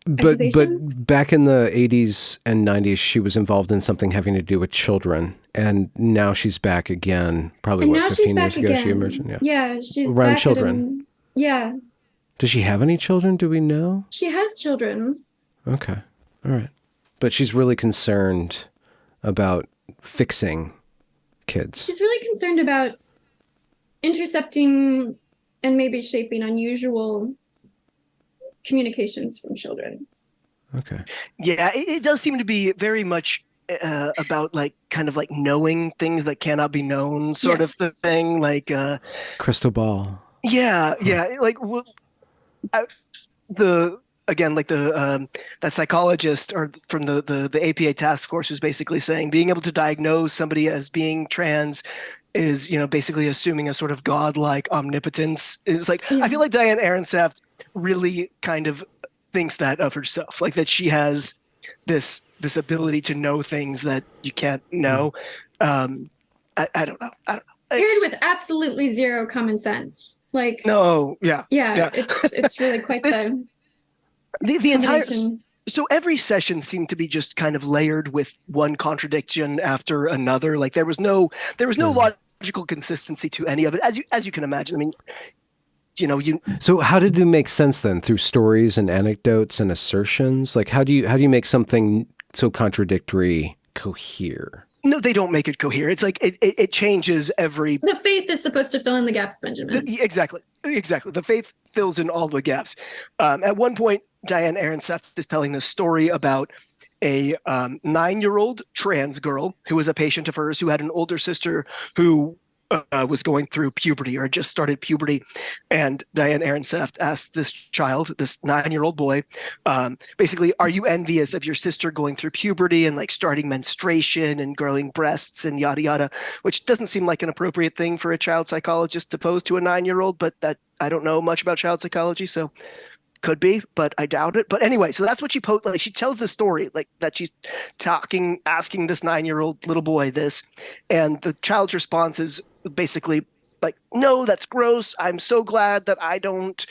accusations. But back in the 80s and 90s, she was involved in something having to do with children, and now she's back again. Probably 15 years ago she emerged. Yeah, she's around back children. Yeah. Does she have any children? Do we know? She has children. Okay. All right. But she's really concerned about fixing kids. She's really concerned about intercepting and maybe shaping unusual communications from children. Okay. Yeah, it does seem to be very much about like kind of like knowing things that cannot be known sort of the thing. Like crystal ball. Yeah. Like that psychologist or from the APA task force was basically saying being able to diagnose somebody as being trans is, basically assuming a sort of godlike omnipotence. It's like, I feel like Diane Aronsoft really kind of thinks that of herself, like that she has this ability to know things that you can't know. I don't know. Paired with absolutely zero common sense. Like, no, yeah. It's really quite the entire So every session seemed to be just kind of layered with one contradiction after another. Like there was no logical consistency to any of it, as you can imagine. I mean, you So how did it make sense then? Through stories and anecdotes and assertions? Like how do you make something so contradictory cohere? no, they don't make it cohere. It's like it changes every. The faith is supposed to fill in the gaps, Benjamin. Exactly. The faith fills in all the gaps. At one point, Diane Aronseft is telling this story about a 9-year-old trans girl who was a patient of hers who had an older sister who was going through puberty or had just started puberty. And Diane Aronseft asked this child, this 9-year-old boy, basically, are you envious of your sister going through puberty and like starting menstruation and growing breasts and yada yada, which doesn't seem like an appropriate thing for a child psychologist to pose to a 9-year-old, but that I don't know much about child psychology, so could be, but I doubt it. But anyway, so that's what she like she tells the story, like that she's asking this 9-year-old little boy this, and the child's response is basically like, no, that's gross. I'm so glad that I don't,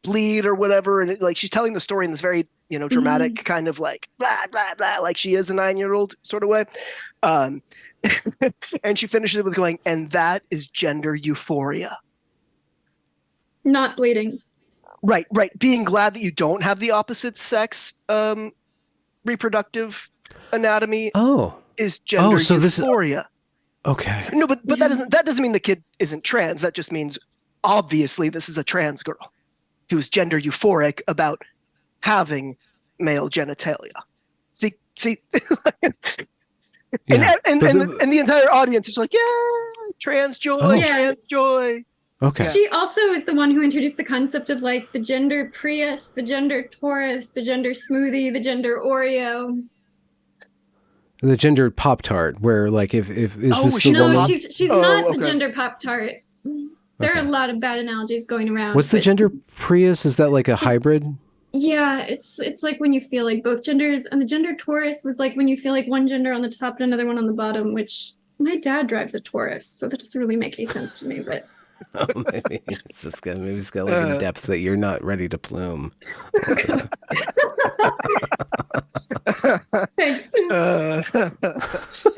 bleed or whatever. And like she's telling the story in this very, dramatic kind of like blah, blah, blah, like she is a 9-year-old sort of way. And she finishes it with going, and that is gender euphoria. Not bleeding. Right. Being glad that you don't have the opposite sex reproductive anatomy is gender euphoria. Okay. No, but that doesn't mean the kid isn't trans. That just means obviously this is a trans girl who's gender euphoric about having male genitalia. See, and the entire audience is like, yeah, trans joy, trans joy. Okay. She also is the one who introduced the concept of like the gender Prius, the gender Taurus, the gender smoothie, the gender Oreo. The gendered Pop-Tart, where like if is this the no, woman? she's not the gender Pop-Tart. There are a lot of bad analogies going around. What's the gender Prius? Is that like a hybrid? Yeah, it's like when you feel like both genders, and the gender Taurus was like when you feel like one gender on the top and another one on the bottom, which my dad drives a Taurus, so that doesn't really make any sense to me, but Maybe it's got like a depth that you're not ready to plume. Thanks.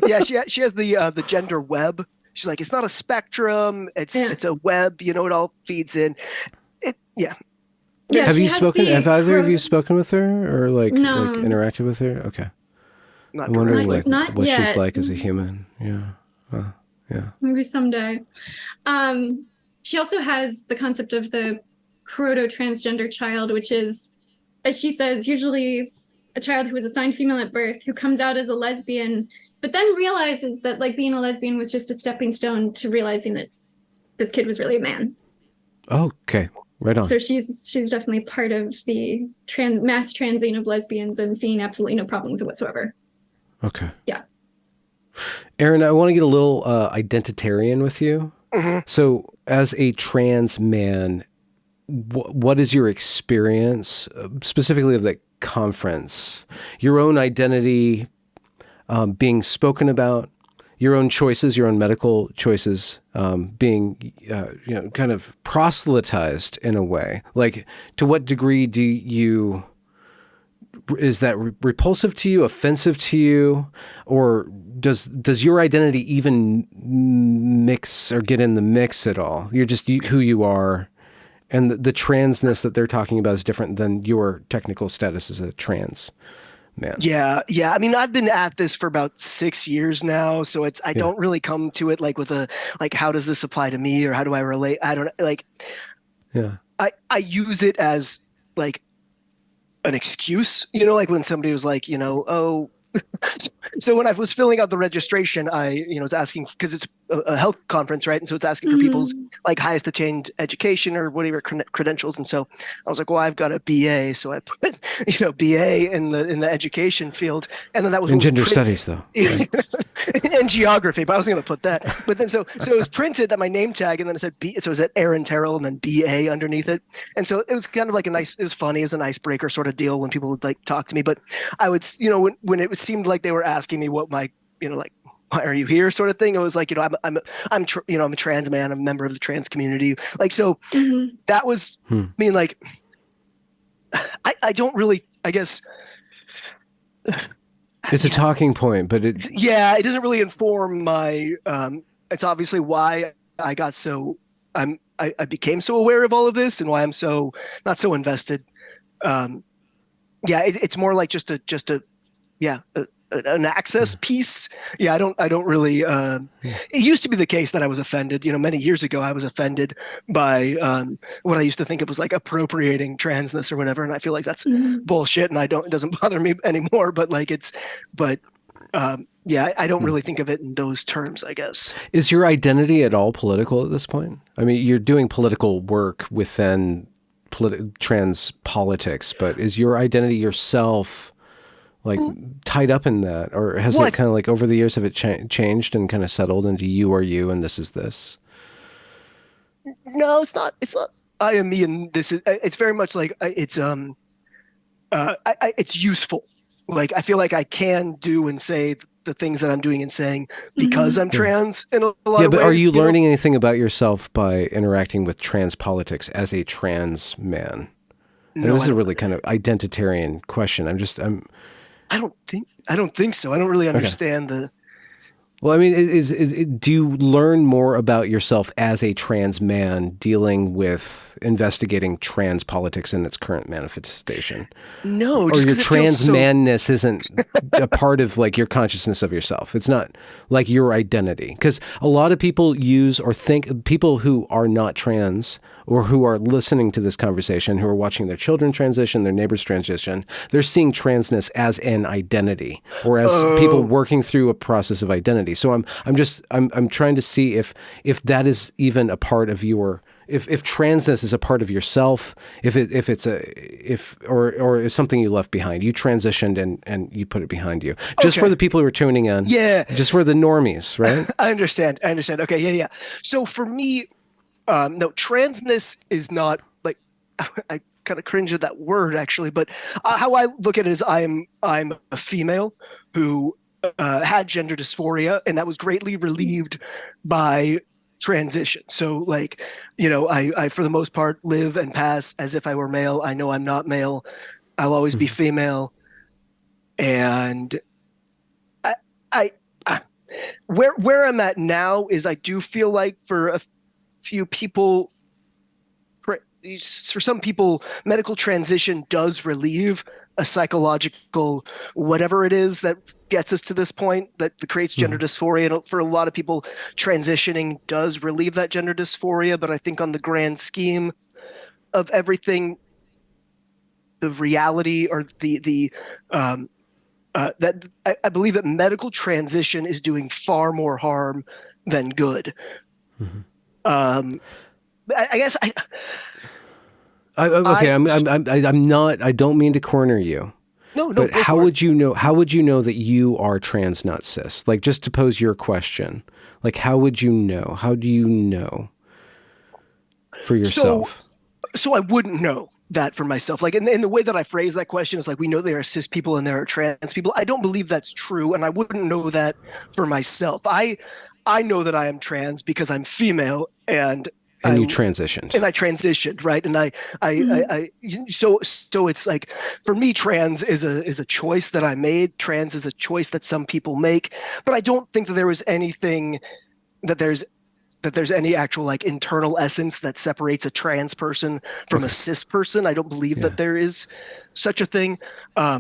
Yeah, she has the gender web. She's like, it's not a spectrum, it's a web, it all feeds in. Yeah, have either of you spoken with her or like interacted with her? Okay. I'm wondering not what yet. she's like as a human. Yeah. Yeah. Maybe someday. She also has the concept of the proto-transgender child, which is, as she says, usually a child who was assigned female at birth, who comes out as a lesbian, but then realizes that like being a lesbian was just a stepping stone to realizing that this kid was really a man. Okay, right on. So she's definitely part of the mass transing of lesbians and seeing absolutely no problem with it whatsoever. Okay. Yeah. Aaron, I want to get a little identitarian with you. Mm-hmm. So as a trans man, what is your experience specifically of the conference? Your own identity being spoken about, your own choices, your own medical choices being kind of proselytized in a way. Like, to what degree is that repulsive to you, offensive to you, or does your identity even mix or get in the mix at all? You're just who you are, and the transness that they're talking about is different than your technical status as a trans man. Yeah. I mean, I've been at this for about 6 years now, so I don't really come to it like with how does this apply to me or how do I relate? I don't like. Yeah. I use it as like an excuse, like when somebody was like, oh, so when I was filling out the registration, I, was asking because it's a health conference, right? And so it's asking for people's like highest attained education or whatever credentials. And so I was like, well, I've got a BA, so I put, BA in the education field, and then that was in gender studies, though, right? And geography. But I was going to put that. But then so it was printed that my name tag, and then it said B. So it was at Aaron Terrell, and then BA underneath it. And so it was kind of like it was funny, it was an icebreaker sort of deal when people would like talk to me. But I would, when it seemed like they were asking me what my, like, why are you here sort of thing, it was like, I'm a trans man, I'm a member of the trans community, like, so that was I mean, like, I don't really, I guess It's a talking point, but it doesn't really inform my. It's obviously why I got so. I became so aware of all of this and why I'm so not so invested. Um, it's more like just a yeah an access piece. I don't really. It used to be the case that I was offended. Many years ago, I was offended by what I used to think of as like appropriating transness or whatever, and I feel like that's bullshit, and it doesn't bother me anymore. But I don't really think of it in those terms, I guess. Is your identity at all political at this point? I mean, you're doing political work within trans politics, but is your identity yourself like tied up in that, or has it kind of like over the years have it changed and kind of settled into you are you and this is this? No, it's not. It's not. I am me, and this is. It's very much like it's it's useful. Like I feel like I can do and say the things that I'm doing and saying because I'm trans in a lot of ways. Yeah, but are you learning anything about yourself by interacting with trans politics as a trans man? No, this is a really kind of identitarian question. I don't think so. I don't really understand the. Well, I mean, do you learn more about yourself as a trans man dealing with investigating trans politics in its current manifestation? No, or your trans manness isn't a part of like your consciousness of yourself. It's not like your identity. Because a lot of people use or think people who are not trans or who are listening to this conversation, who are watching their children transition, their neighbors transition, they're seeing transness as an identity or as people working through a process of identity. So I'm trying to see if that is even a part of your, if transness is a part of yourself, or is something you left behind. You transitioned and you put it behind you. Just for the people who are tuning in. Yeah. Just for the normies, right? I understand. Okay. Yeah. So for me, no, transness is not like I kind of cringe at that word actually, but how I look at it is I'm a female who had gender dysphoria, and that was greatly relieved by transition. So like, I for the most part live and pass as if I were male. I know I'm not male. I'll always be female. And I where I'm at now is I do feel like for a few people, for some people, medical transition does relieve a psychological whatever it is that gets us to this point that creates gender dysphoria. And for a lot of people, transitioning does relieve that gender dysphoria. But I think on the grand scheme of everything, the reality or that I believe that medical transition is doing far more harm than good. I guess I don't mean to corner you. No. But how would you know that you are trans, not cis? Like, just to pose your question, like, how would you know? How do you know for yourself? So I wouldn't know that for myself. Like, in the way that I phrase that question is like, we know there are cis people and there are trans people. I don't believe that's true, and I wouldn't know that for myself. I know that I am trans because I'm female and you transitioned. And I transitioned, right? And so it's like, for me, trans is a choice that I made. Trans is a choice that some people make, but I don't think that there was anything that there's any actual like internal essence that separates a trans person from a cis person. I don't believe that there is such a thing. I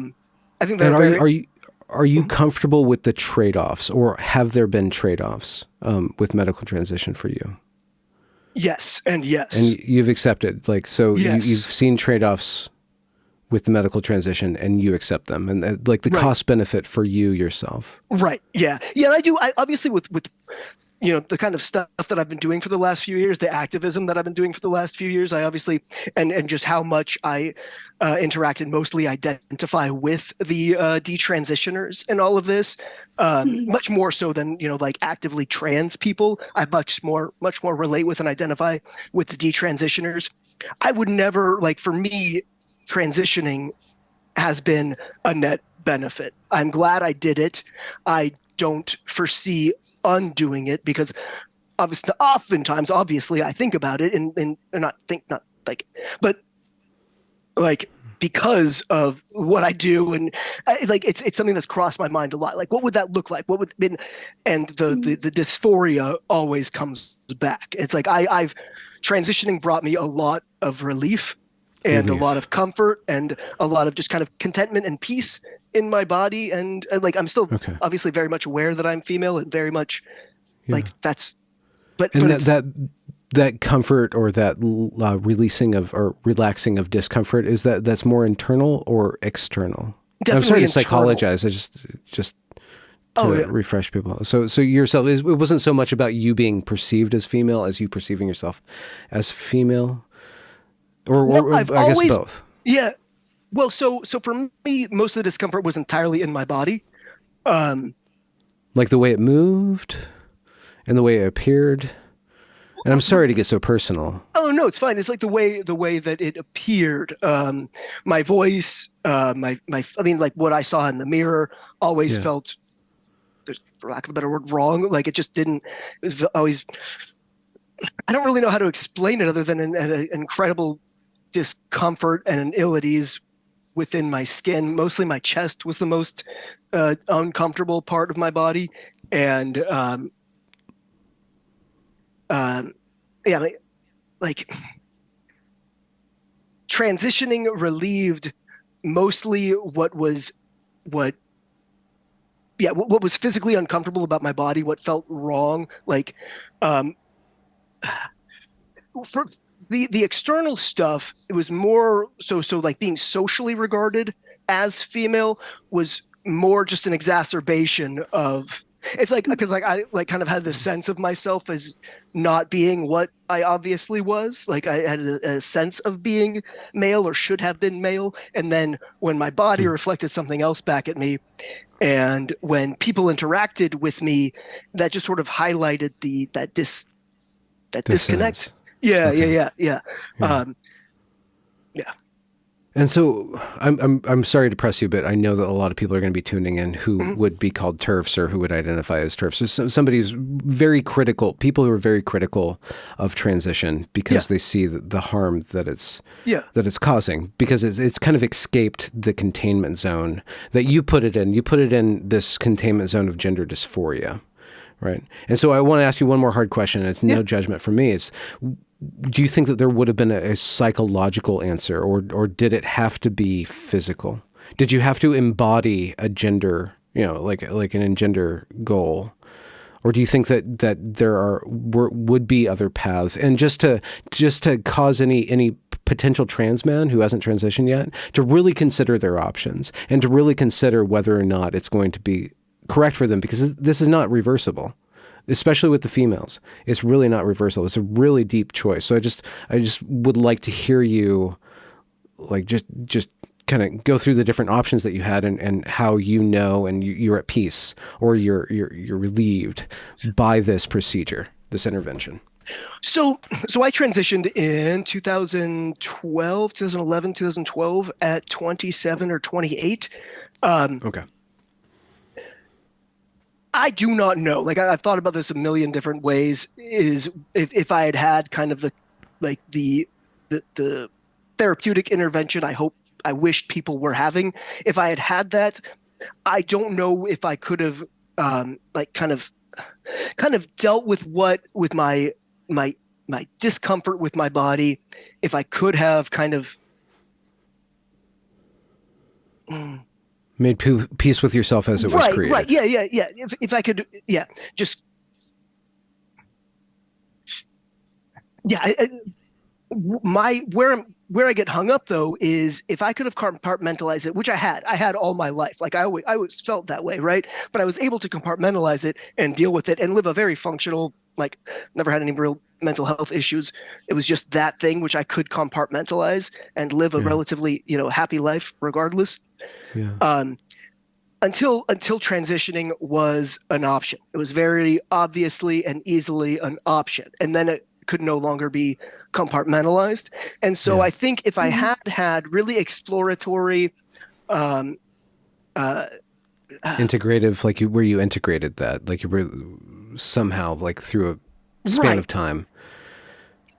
think that are you comfortable with the trade-offs, or have there been trade-offs with medical transition for you? Yes, and yes. And you've accepted, like, so yes. You've seen trade-offs with the medical transition and you accept them, and like the cost benefit for you yourself. Right. Yeah. Yeah. And I do. I obviously with the kind of stuff that I've been doing for the last few years, the activism that I've been doing for the last few years, I obviously, and just how much I interact and mostly identify with the detransitioners and all of this, much more so than, like actively trans people. I much more relate with and identify with the detransitioners. I would never, like, for me, transitioning has been a net benefit. I'm glad I did it. I don't foresee undoing it because oftentimes I think about it but like because of what I do, and like it's something that's crossed my mind a lot. Like, what would that look like? What would been, and the dysphoria always comes back. It's like I've transitioning brought me a lot of relief and a lot of comfort and a lot of just kind of contentment and peace in my body. And like I'm still obviously very much aware that I'm female and very much like that's, but that comfort or that releasing of or relaxing of discomfort, is that's more internal or external? Definitely I'm sorry to internal. psychologize. I just to refresh people. So yourself, it wasn't so much about you being perceived as female as you perceiving yourself as female, or I guess both. Yeah. Well, so for me, most of the discomfort was entirely in my body. Like the way it moved and the way it appeared. And I'm sorry to get so personal. Oh no, it's fine. It's like the way that it appeared. My voice, I mean, like what I saw in the mirror always felt, for lack of a better word, wrong. Like it just didn't. It was always. I don't really know how to explain it other than an incredible discomfort and an ill at ease within my skin. Mostly my chest was the most uncomfortable part of my body, and yeah, like transitioning relieved mostly what was physically uncomfortable about my body, what felt wrong. Like for the external stuff, it was more so like being socially regarded as female was more just an exacerbation of. It's like because like I like kind of had this sense of myself as not being what I obviously was. Like I had a sense of being male or should have been male, and then when my body reflected something else back at me, and when people interacted with me, that just sort of highlighted that disconnect. Yeah. Yeah. And so I'm sorry to press you, but I know that a lot of people are going to be tuning in who would be called TERFs or who would identify as TERFs. So somebody who's very critical, people who are very critical of transition because they see the harm that it's causing, because it's kind of escaped the containment zone that you put it in. You put it in this containment zone of gender dysphoria, right? And so I want to ask you one more hard question. And it's no judgment from me. It's, do you think that there would have been a psychological answer, or did it have to be physical? Did you have to embody a gender, like an engender goal? Or do you think that there would be other paths? And just to cause any potential trans man who hasn't transitioned yet to really consider their options and to really consider whether or not it's going to be correct for them, because this is not reversible. Especially with the females, it's really not reversible. It's a really deep choice. So I just would like to hear you, like just kind of go through the different options that you had and how and you're at peace or you're relieved by this procedure, this intervention. So I transitioned in 2012 at 27 or 28. Okay. I do not know. Like I've thought about this a million different ways. Is if I had kind of the therapeutic intervention I wished people were having. If I had that, I don't know if I could have like kind of dealt with my discomfort with my body. If I could have kind of. Made peace with yourself as it was created. Right. Yeah. If I could, just. Yeah. Where I get hung up though is if I could have compartmentalized it, which I had all my life. Like I always felt that way, right? But I was able to compartmentalize it and deal with it and live a very functional, like never had any real mental health issues. It was just that thing which I could compartmentalize and live a relatively, happy life regardless. Yeah. Until transitioning was an option. It was very obviously and easily an option. And then it could no longer be compartmentalized. And so I think if I had really exploratory integrative, like where you integrated that, like you were somehow like through a span of time.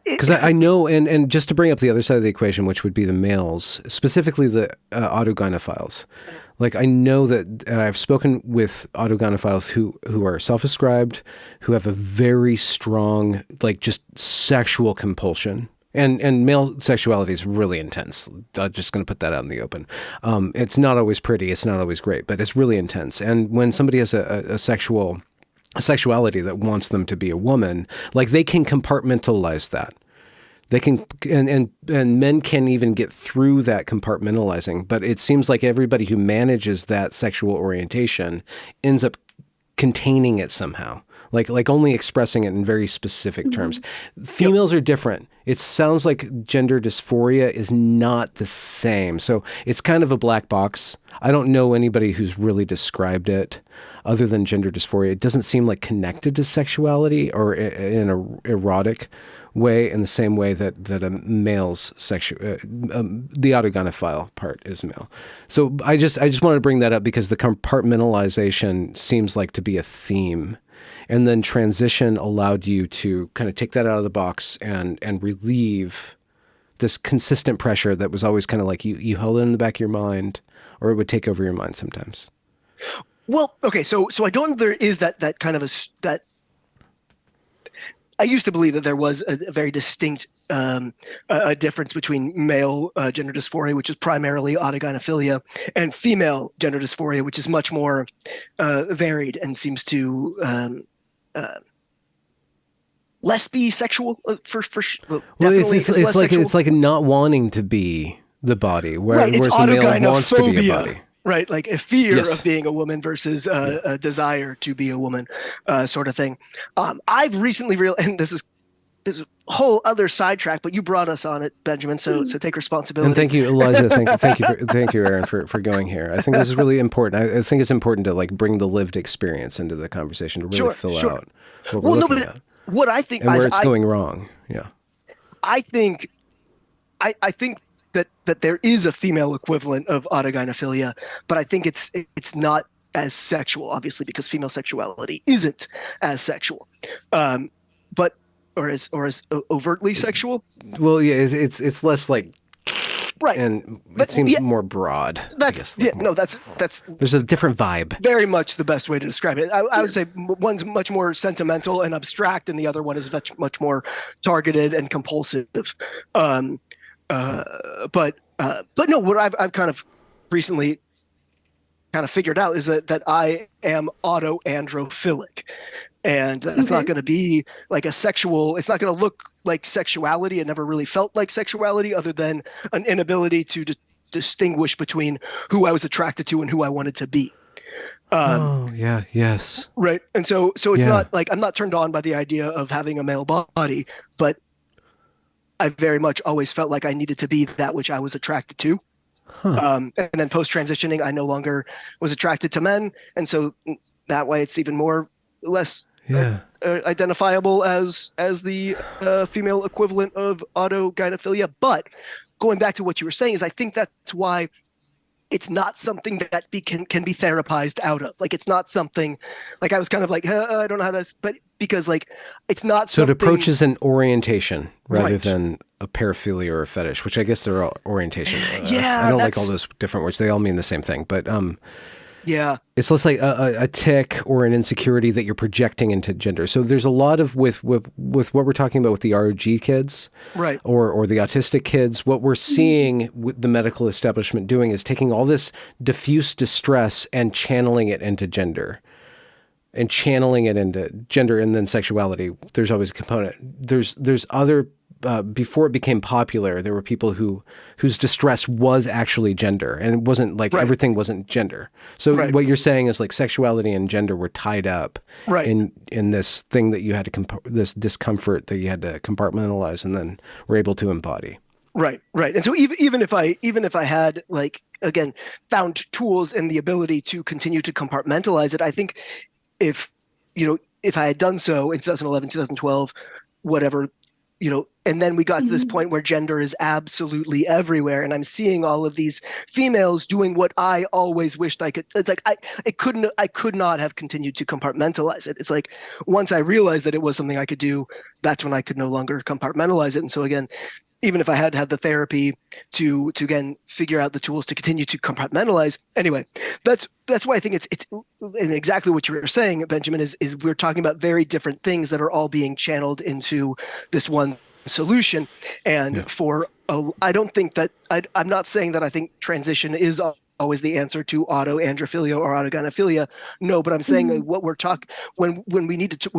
Because I know, and just to bring up the other side of the equation, which would be the males, specifically the autogynephiles. Like I know that, and I've spoken with autogynephiles who are self-ascribed, who have a very strong, like just sexual compulsion. And male sexuality is really intense. I'm just going to put that out in the open. It's not always pretty. It's not always great, but it's really intense. And when somebody has a sexuality that wants them to be a woman, like they can compartmentalize that. They can, and men can even get through that compartmentalizing, but it seems like everybody who manages that sexual orientation ends up containing it somehow. Like only expressing it in very specific terms. Females are different. It sounds like gender dysphoria is not the same. So it's kind of a black box. I don't know anybody who's really described it other than gender dysphoria. It doesn't seem like connected to sexuality or in an erotic way, in the same way that a male's the autogynephile part is male. So I just wanted to bring that up because the compartmentalization seems like to be a theme. And then transition allowed you to kind of take that out of the box and relieve this consistent pressure that was always kind of like you held it in the back of your mind, or it would take over your mind sometimes. Well, okay, so I don't know there is that kind of that. I used to believe that there was a very distinct a difference between male gender dysphoria, which is primarily autogynephilia, and female gender dysphoria, which is much more varied and seems to less be sexual it's like not wanting to be the body, whereas the male wants to be a body. Right, like a fear of being a woman versus a desire to be a woman, sort of thing. I've recently realized, and this is a whole other sidetrack, but you brought us on it, Benjamin. So take responsibility. And thank you, Eliza. Thank you, Aaron, for going here. I think this is really important. I think it's important to like bring the lived experience into the conversation to really fill out what we're looking at. What I think and where it's going wrong. Yeah, I think that there is a female equivalent of autogynephilia, but I think it's not as sexual, obviously, because female sexuality isn't as sexual, but or as overtly sexual. Well, yeah, it's less like right, and it seems more broad. That's that's there's a different vibe. Very much the best way to describe it. I would say one's much more sentimental and abstract, and the other one is much more targeted and compulsive. But no, what I've kind of recently kind of figured out is that I am autoandrophilic, and that's not going to be like a sexual. It's not going to look like sexuality. It never really felt like sexuality, other than an inability to distinguish between who I was attracted to and who I wanted to be. Yes. Right, and so it's not like I'm not turned on by the idea of having a male body, but I very much always felt like I needed to be that which I was attracted to. And then post-transitioning, I no longer was attracted to men. And so that way it's even less identifiable as the female equivalent of autogynephilia. But going back to what you were saying is I think that's why it's not something that can be therapized out of. Like, it's not something like I was kind of like, I don't know how to, but because like, it's not so something. it approaches an orientation rather than a paraphilia or a fetish, which I guess they're all orientation. I don't like all those different words. They all mean the same thing, but it's less like a tick or an insecurity that you're projecting into gender. So there's a lot of with what we're talking about with the ROG kids, right, or the autistic kids. What we're seeing with the medical establishment doing is taking all this diffuse distress and channeling it into gender. And channeling it into gender and then sexuality. There's always a component. There's other. Before it became popular, there were people whose distress was actually gender, and it wasn't like everything wasn't gender. So what you're saying is like sexuality and gender were tied up in this thing that you had to this discomfort that you had to compartmentalize, and then were able to embody. Right. And so even if I had like again found tools and the ability to continue to compartmentalize it, I think if I had done so in 2011, 2012, whatever. And then we got to this Mhm. point where gender is absolutely everywhere. And I'm seeing all of these females doing what I always wished I could. It's like I could not have continued to compartmentalize it. It's like once I realized that it was something I could do, that's when I could no longer compartmentalize it. And so again, even if I had had the therapy to again figure out the tools to continue to compartmentalize. Anyway, that's why I think it's and exactly what you were saying, Benjamin, is we're talking about very different things that are all being channeled into this one solution. And Yeah. I don't think that I'm not saying that I think transition is always the answer to autoandrophilia or autogynephilia. No, but I'm saying Mhm. what we're talking when when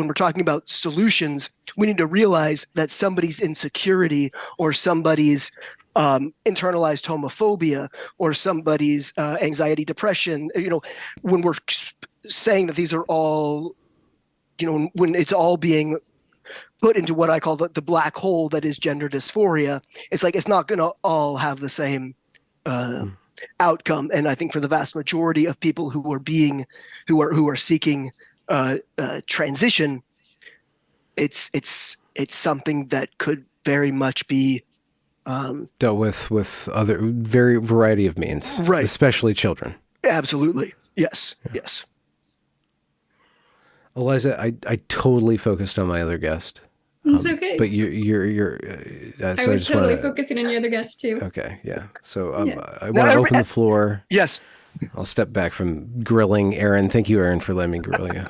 we're talking about solutions, we need to realize that somebody's insecurity or somebody's internalized homophobia or somebody's anxiety, depression, when we're saying that these are all, when it's all being put into what I call the black hole that is gender dysphoria, it's like it's not going to all have the same uh, Mm. outcome. And I think for the vast majority of people who are seeking transition, it's something that could very much be Dealt with other very variety of means, right. especially children. Absolutely, yes, Yeah. yes. Eliza, I totally focused on my other guest. It's okay. But you're I so I was just totally want to. focusing on your other guest too. Okay, yeah. So Yeah. I Now, want to open the floor. yes. I'll step back from grilling Aaron. Thank you, Aaron, for letting me grill you.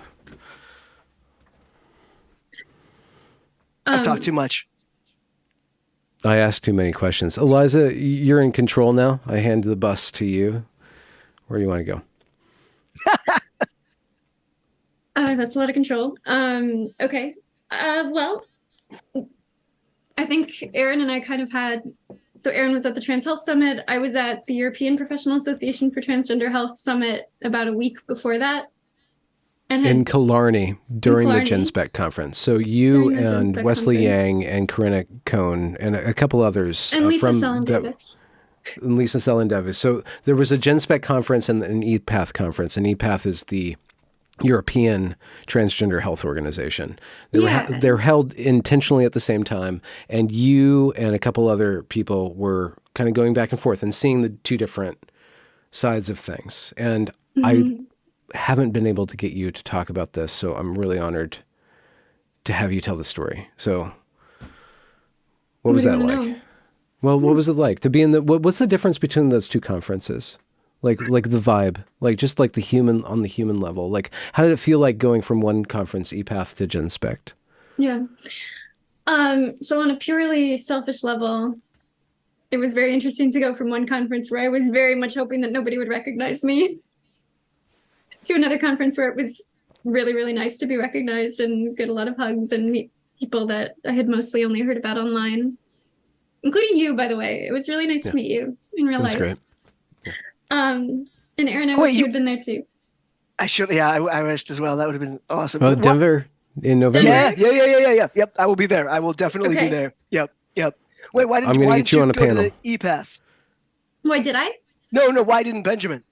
I've talked too much. I asked too many questions. Eliza, you're in control now. I hand the bus to you. Where do you want to go? That's a lot of control. Okay. Well, I think Aaron and I kind of had, so Aaron was at the Trans Health Summit. I was at the European Professional Association for Transgender Health Summit about a week before that. And In Killarney during the Killarney. GenSpec conference. So you During the and GenSpec Wesley conference. Yang and Corinna Cohn and a couple others and Lisa from Sellen that, Davis. and Lisa Sellen Davis. So there was a GenSpec conference and an EPATH conference, and EPATH is the European Transgender Health Organization. They're held intentionally at the same time, and you and a couple other people were kind of going back and forth and seeing the two different sides of things. And Mhm. I haven't been able to get you to talk about this, so I'm really honored to have you tell the story. So what was do you that wanna like? know? Well, what was it like to be in what's the difference between those two conferences? Like the vibe, like just like the human on the human level. Like how did it feel like going from one conference, EPATH, to GenSpect? Yeah. So on a purely selfish level, it was very interesting to go from one conference where I was very much hoping that nobody would recognize me to another conference where it was really, really nice to be recognized and get a lot of hugs and meet people that I had mostly only heard about online, including you, by the way. It was really nice to meet you in real life. Great. And Aaron, I Wait, wish you had been there too. I should. Yeah, I wished as well. That would have been awesome. Oh, Denver in November. Yeah. Yep, I will be there. I will definitely be there. Yep. Wait, why I'm didn't gonna why get did you you on a go to panel. the EPATH? Why did I? No. Why didn't Benjamin?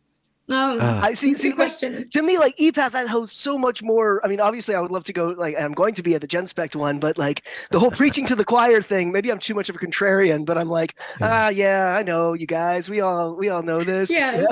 Ah. I see. That's a good Like, question. to me, like EPATH, that holds so much more. I mean, obviously, I would love to go. Like, I'm going to be at the GenSpect one, but like the whole preaching to the choir thing. Maybe I'm too much of a contrarian, but I'm like, yeah, I know you guys. We all know this. Yeah.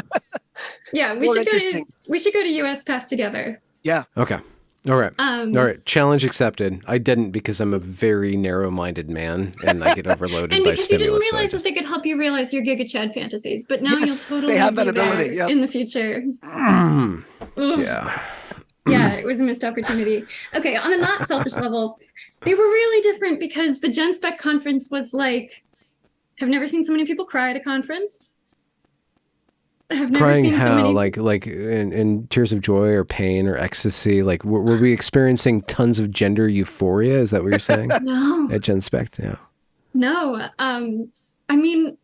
Yeah, It's more interesting. we should go to US Path together. Yeah. Okay. All right. Challenge accepted. I didn't because I'm a very narrow-minded man and I get overloaded and by because you didn't stimulus. realize that they could help you realize your Giga Chad fantasies, but now Yes, you'll totally they have that be there ability, yep. in the future. Ugh. Yeah. Yeah, it was a missed opportunity. Okay, on the not selfish level, they were really different because the GenSpec conference was like, I've never seen so many people cry at a conference. I've never Crying seen how? so many. Like in tears of joy or pain or ecstasy? Like were we experiencing tons of gender euphoria? Is that what you're saying? No. At GenSpect? Yeah. No. I mean,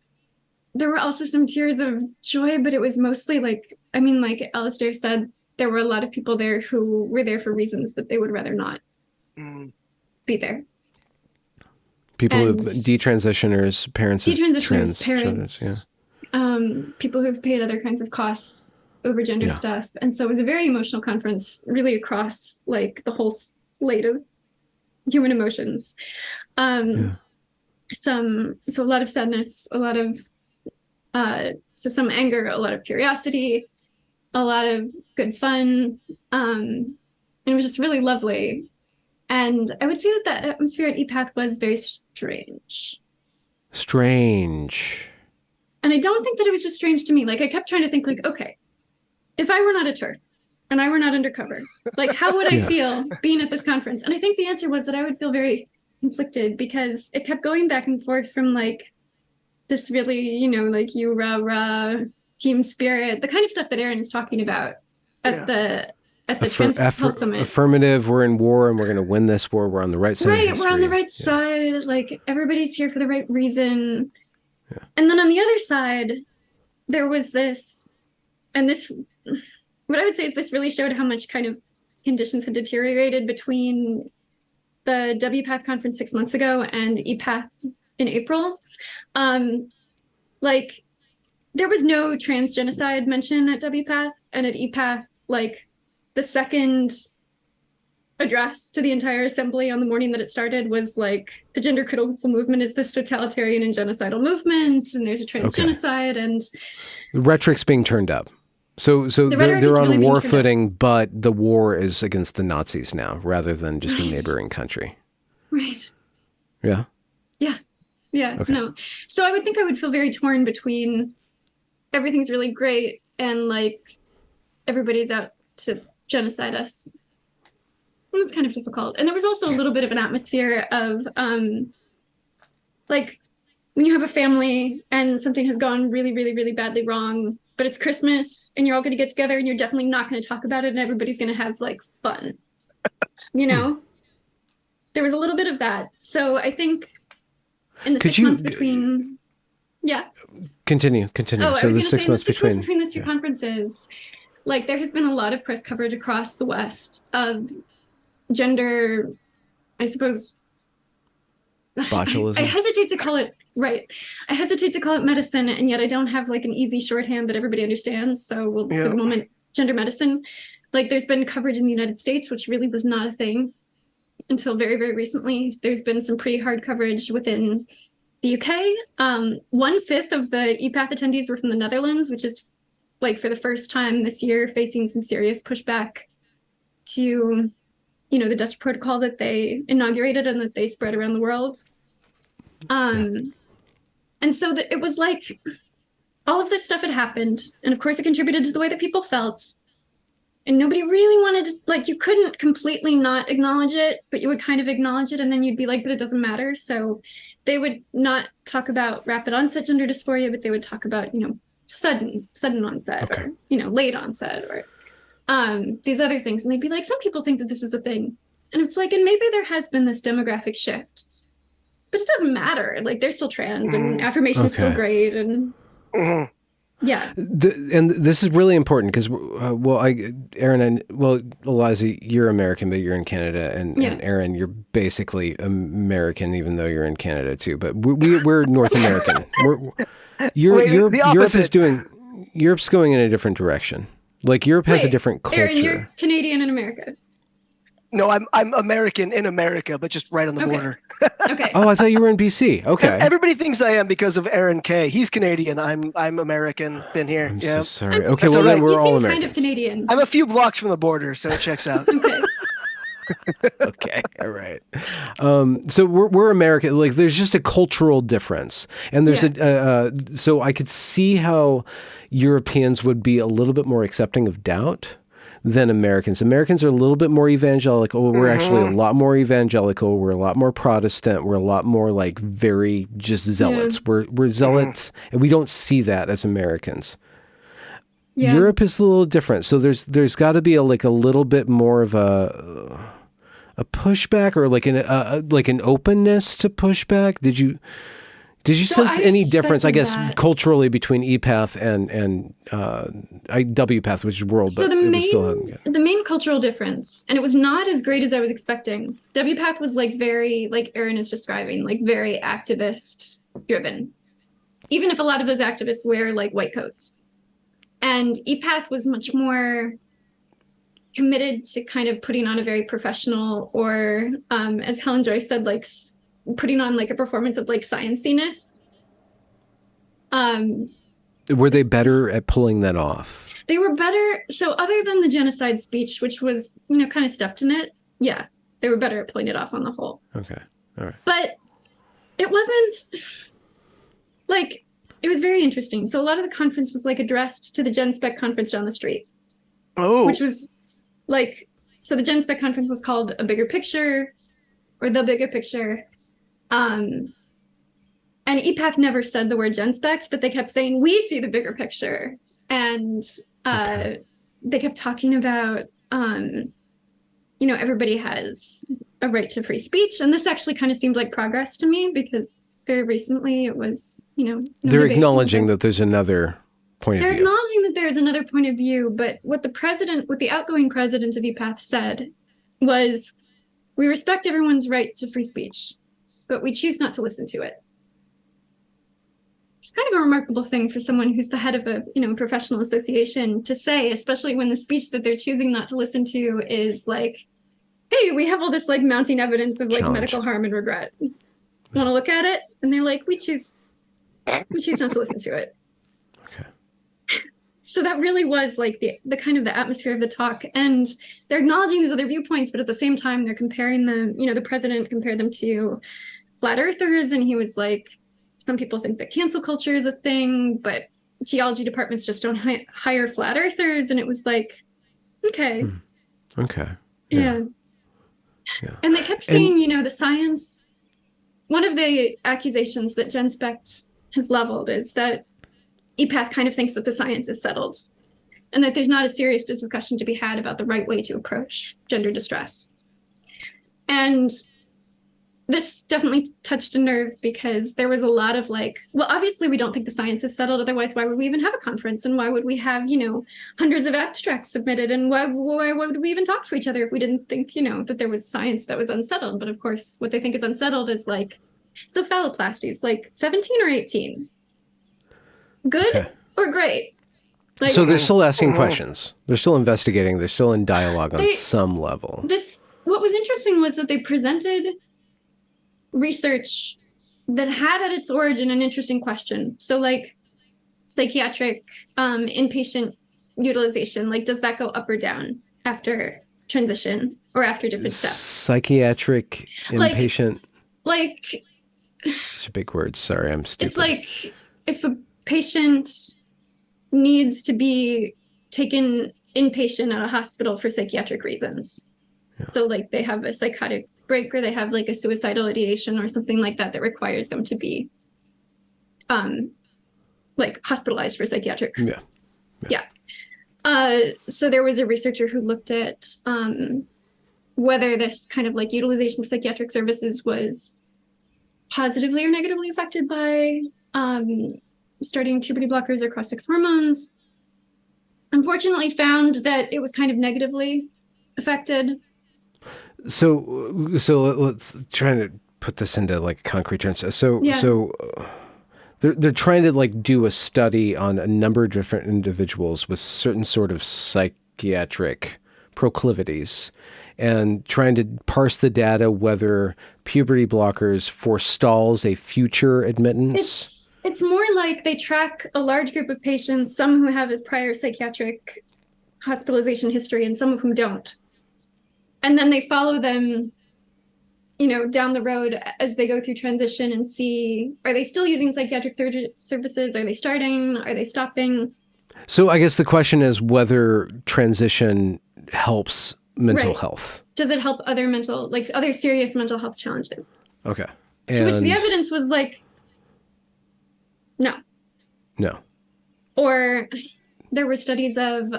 there were also some tears of joy, but it was mostly like, I mean, like Alistair said, there were a lot of people there who were there for reasons that they would rather not be there. People who And detransitioners, parents of Detransitioners, trans parents, children. people who've paid other kinds of costs over gender stuff. And so it was a very emotional conference, really across like the whole slate of human emotions. so a lot of sadness, a lot of so some anger, a lot of curiosity, a lot of good fun. And it was just really lovely. And I would say that that atmosphere at EPATH was very strange. Strange. And I don't think that it was just strange to me. Like I kept trying to think like, okay, if I were not a TERF and I were not undercover, like how would I feel being at this conference? And I think the answer was that I would feel very conflicted because it kept going back and forth from like this really, you know, like you rah team spirit, the kind of stuff that Aaron is talking about at the Trans Summit. Affirmative, we're in war and we're going to win this war. We're on the right side. Right, we're on the right side. Like everybody's here for the right reason. Yeah. And then on the other side, there was this, and this, what I would say is this really showed how much kind of conditions had deteriorated between the WPATH conference 6 months ago and EPATH in April. Like there was no trans genocide mentioned at WPATH, and at EPATH, like the second address to the entire assembly on the morning that it started was like the gender critical movement is this totalitarian and genocidal movement, and there's a trans genocide, and the rhetoric's being turned up. So they're on war footing, but the war is against the Nazis now rather than just a neighboring country. Right. Yeah. Yeah. Yeah. Okay. No. So I would think I would feel very torn between everything's really great and like everybody's out to genocide us. And it's kind of difficult. And there was also a little bit of an atmosphere of like when you have a family and something has gone really, really, really badly wrong, but it's Christmas and you're all going to get together and you're definitely not going to talk about it and everybody's going to have like fun. You know? There was a little bit of that. So I think in the 6 months between Continue. Oh, so the 6 months between those two conferences, like there has been a lot of press coverage across the West of gender, I suppose botulism. I hesitate to call it I hesitate to call it medicine, and yet I don't have like an easy shorthand that everybody understands. So we'll for the moment, gender medicine. Like there's been coverage in the United States, which really was not a thing until very, very recently. There's been some pretty hard coverage within the UK. 1/5 of the EPATH attendees were from the Netherlands, which is like for the first time this year facing some serious pushback to, you know, the Dutch protocol that they inaugurated and that they spread around the world. And so it was like all of this stuff had happened. And of course it contributed to the way that people felt. And nobody really wanted to, like, you couldn't completely not acknowledge it, but you would kind of acknowledge it. And then you'd be like, but it doesn't matter. So they would not talk about rapid onset gender dysphoria, but they would talk about, you know, sudden onset or, you know, late onset or these other things. And they'd be like, some people think that this is a thing. And it's like, and maybe there has been this demographic shift, but it doesn't matter. Like they're still trans and affirmation is still great. And yeah. And this is really important because, Eliza, you're American, but you're in Canada. And Aaron, you're basically American, even though you're in Canada too. But we're North American. Europe's going in a different direction. Like Europe has a different culture. Aaron, you're Canadian in America. No, I'm American in America, but just right on the border. Okay. Oh, I thought you were in BC. Okay. Everybody thinks I am because of Aaron K. He's Canadian. I'm American. Been here. I'm so sorry. Okay, well then we're all Americans. Kind of Canadian. I'm a few blocks from the border, so it checks out. Okay. Okay. All right. So we're American. Like there's just a cultural difference, and there's so I could see how Europeans would be a little bit more accepting of doubt than Americans. Americans are a little bit more evangelical. We're actually a lot more evangelical. We're a lot more Protestant. We're a lot more like very just zealots. We're zealots, and we don't see that as Americans. Yeah. Europe is a little different. So there's got to be a little bit more of a pushback or like an openness to pushback. Did you sense any difference, I guess, culturally between EPATH and WPATH, which is world, so but the main cultural difference, and it was not as great as I was expecting. WPATH was like very, like Aaron is describing, like very activist driven, even if a lot of those activists wear like white coats. And EPATH was much more committed to kind of putting on a very professional or, as Helen Joyce said, like putting on like a performance of like scienciness. Were they better at pulling that off? They were better. So other than the genocide speech, which was, kind of stepped in it. Yeah, they were better at pulling it off on the whole. Okay. All right. But it wasn't like, it was very interesting. So a lot of the conference was like addressed to the Gen Spec conference down the street. Oh. Which was like, so the Gen Spec conference was called A Bigger Picture or The Bigger Picture. And EPATH never said the word Gen Spec, but they kept saying, we see the bigger picture. And they kept talking about, everybody has a right to free speech. And this actually kind of seemed like progress to me because very recently it was, no they're acknowledging that there's another point of view. They're acknowledging that there's another point of view. But what the outgoing president of EPATH said was, we respect everyone's right to free speech, but we choose not to listen to it. It's kind of a remarkable thing for someone who's the head of a professional association to say, especially when the speech that they're choosing not to listen to is like, hey, we have all this like mounting evidence of like Challenge. medical harm and regret. Want to look at it? And they're like, we choose not to listen to it. Okay. So that really was like the kind of the atmosphere of the talk. And they're acknowledging these other viewpoints, but at the same time, they're comparing them, the president compared them to flat earthers. And he was like, some people think that cancel culture is a thing, but geology departments just don't hire flat earthers. And it was like, okay. Okay. Yeah. And they kept saying, the science, one of the accusations that Gen Spec has leveled is that EPATH kind of thinks that the science is settled and that there's not a serious discussion to be had about the right way to approach gender distress. And this definitely touched a nerve because there was a lot of like, well, obviously we don't think the science is settled. Otherwise, why would we even have a conference? And why would we have, hundreds of abstracts submitted? And why would we even talk to each other if we didn't think, that there was science that was unsettled? But of course, what they think is unsettled is like, so phalloplasties, like 17 or 18? Good or great? Like, so they're still asking questions. They're still investigating. They're still in dialogue on some level. What was interesting was that they presented research that had at its origin an interesting question. So like psychiatric inpatient utilization, like does that go up or down after transition or after different steps? Psychiatric inpatient? Like it's a big word. Sorry, I'm stupid. It's like if a patient needs to be taken inpatient at a hospital for psychiatric reasons. Yeah. So like they have a psychotic break or they have like a suicidal ideation or something like that requires them to be like hospitalized for psychiatric. Yeah. So there was a researcher who looked at whether this kind of like utilization of psychiatric services was positively or negatively affected by starting puberty blockers or cross-sex hormones. Unfortunately found that it was kind of negatively affected. So let's try to put this into like concrete terms. So they're trying to like do a study on a number of different individuals with certain sort of psychiatric proclivities and trying to parse the data whether puberty blockers forestalls a future admittance. It's more like they track a large group of patients, some who have a prior psychiatric hospitalization history and some of whom don't. And then they follow them, down the road as they go through transition and see, are they still using psychiatric services? Are they starting? Are they stopping? So I guess the question is whether transition helps mental health. Does it help other serious mental health challenges? Okay. To which the evidence was like, no. Or there were studies of,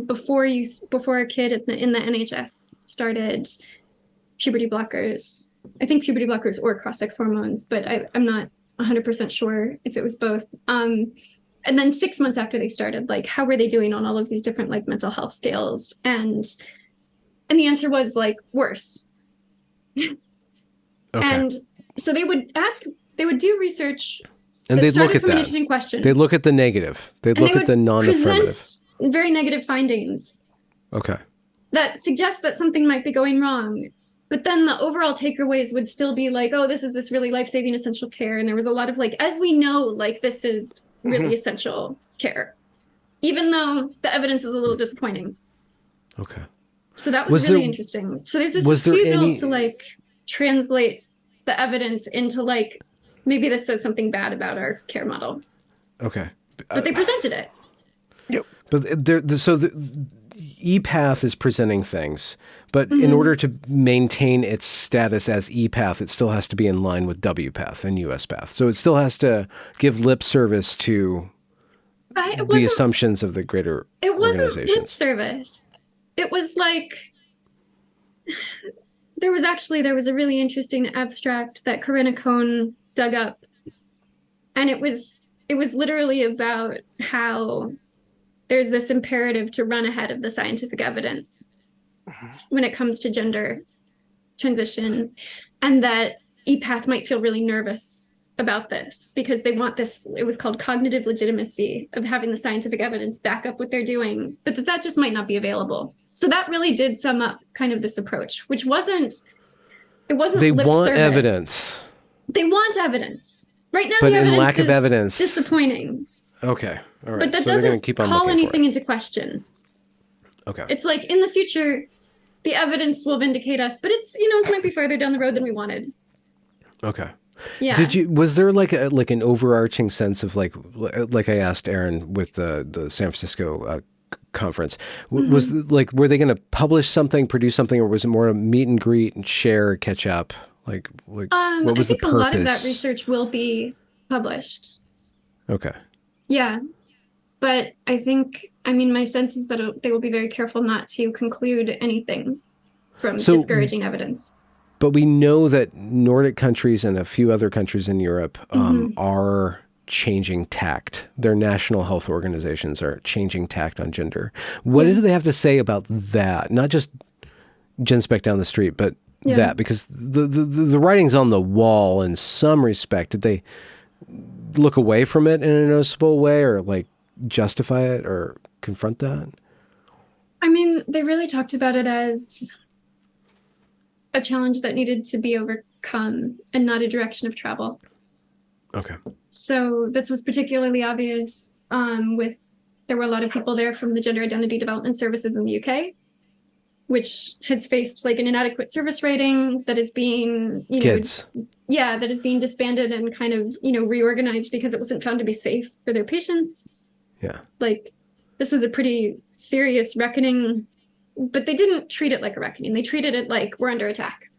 before a kid in the NHS started puberty blockers, I think puberty blockers or cross-sex hormones, but I'm not 100% sure if it was both. And then 6 months after they started, like, how were they doing on all of these different like mental health scales? And the answer was like worse. Okay. And so they would do research. And they'd look at that. An interesting question. They'd look at the negative. They'd look at the non-affirmative. Very negative findings. Okay. That suggest that something might be going wrong. But then the overall takeaways would still be like, oh, this is this really life-saving essential care. And there was a lot of like, as we know, like this is really essential care, even though the evidence is a little disappointing. Okay. So that was really interesting. So there's this refusal to like translate the evidence into like, maybe this says something bad about our care model. Okay. But they presented it. Yep. But the EPATH is presenting things, but in order to maintain its status as EPATH, it still has to be in line with WPATH and USPATH. So it still has to give lip service to the assumptions of the greater organizations. It wasn't lip service. It was like, there was a really interesting abstract that Corinna Cohn dug up, and it was literally about how there's this imperative to run ahead of the scientific evidence when it comes to gender transition, and that EPATH might feel really nervous about this because they want this, it was called cognitive legitimacy of having the scientific evidence back up what they're doing, but that just might not be available. So that really did sum up kind of this approach, which wasn't they want service. Evidence. They want evidence. Right now, but the in lack is of evidence, disappointing. Okay, all right. But that so doesn't keep on call anything it. into question. Okay. It's like in the future, the evidence will vindicate us, but it's it might be further down the road than we wanted. Okay. Yeah. Was there like an overarching sense of like I asked Aaron with the San Francisco conference, was were they going to publish something, produce something, or was it more a meet and greet and share, catch up? What was the purpose? A lot of that research will be published. Okay. Yeah. But I think, my sense is that they will be very careful not to conclude anything from discouraging evidence. But we know that Nordic countries and a few other countries in Europe are changing tact. Their national health organizations are changing tact on gender. What do they have to say about that? Not just Jen Speck down the street, but that, because the writing's on the wall in some respect. Did they look away from it in a noticeable way, or like justify it or confront that? They really talked about it as a challenge that needed to be overcome and not a direction of travel. Okay. So this was particularly obvious there were a lot of people there from the Gender Identity Development Services in the UK, which has faced like an inadequate service rating that is being, that is being disbanded and kind of, reorganized because it wasn't found to be safe for their patients. Yeah. Like, this was a pretty serious reckoning, but they didn't treat it like a reckoning. They treated it like we're under attack.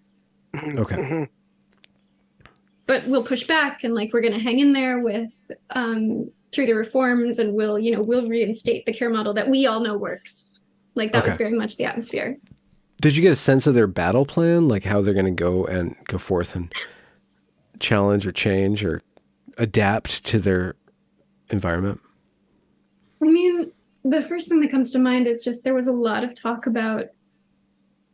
Okay. But we'll push back, and like we're going to hang in there with through the reforms, and we'll reinstate the care model that we all know works. Like that was very much the atmosphere. Did you get a sense of their battle plan, like how they're going to go forth and challenge or change or adapt to their environment? The first thing that comes to mind is just there was a lot of talk about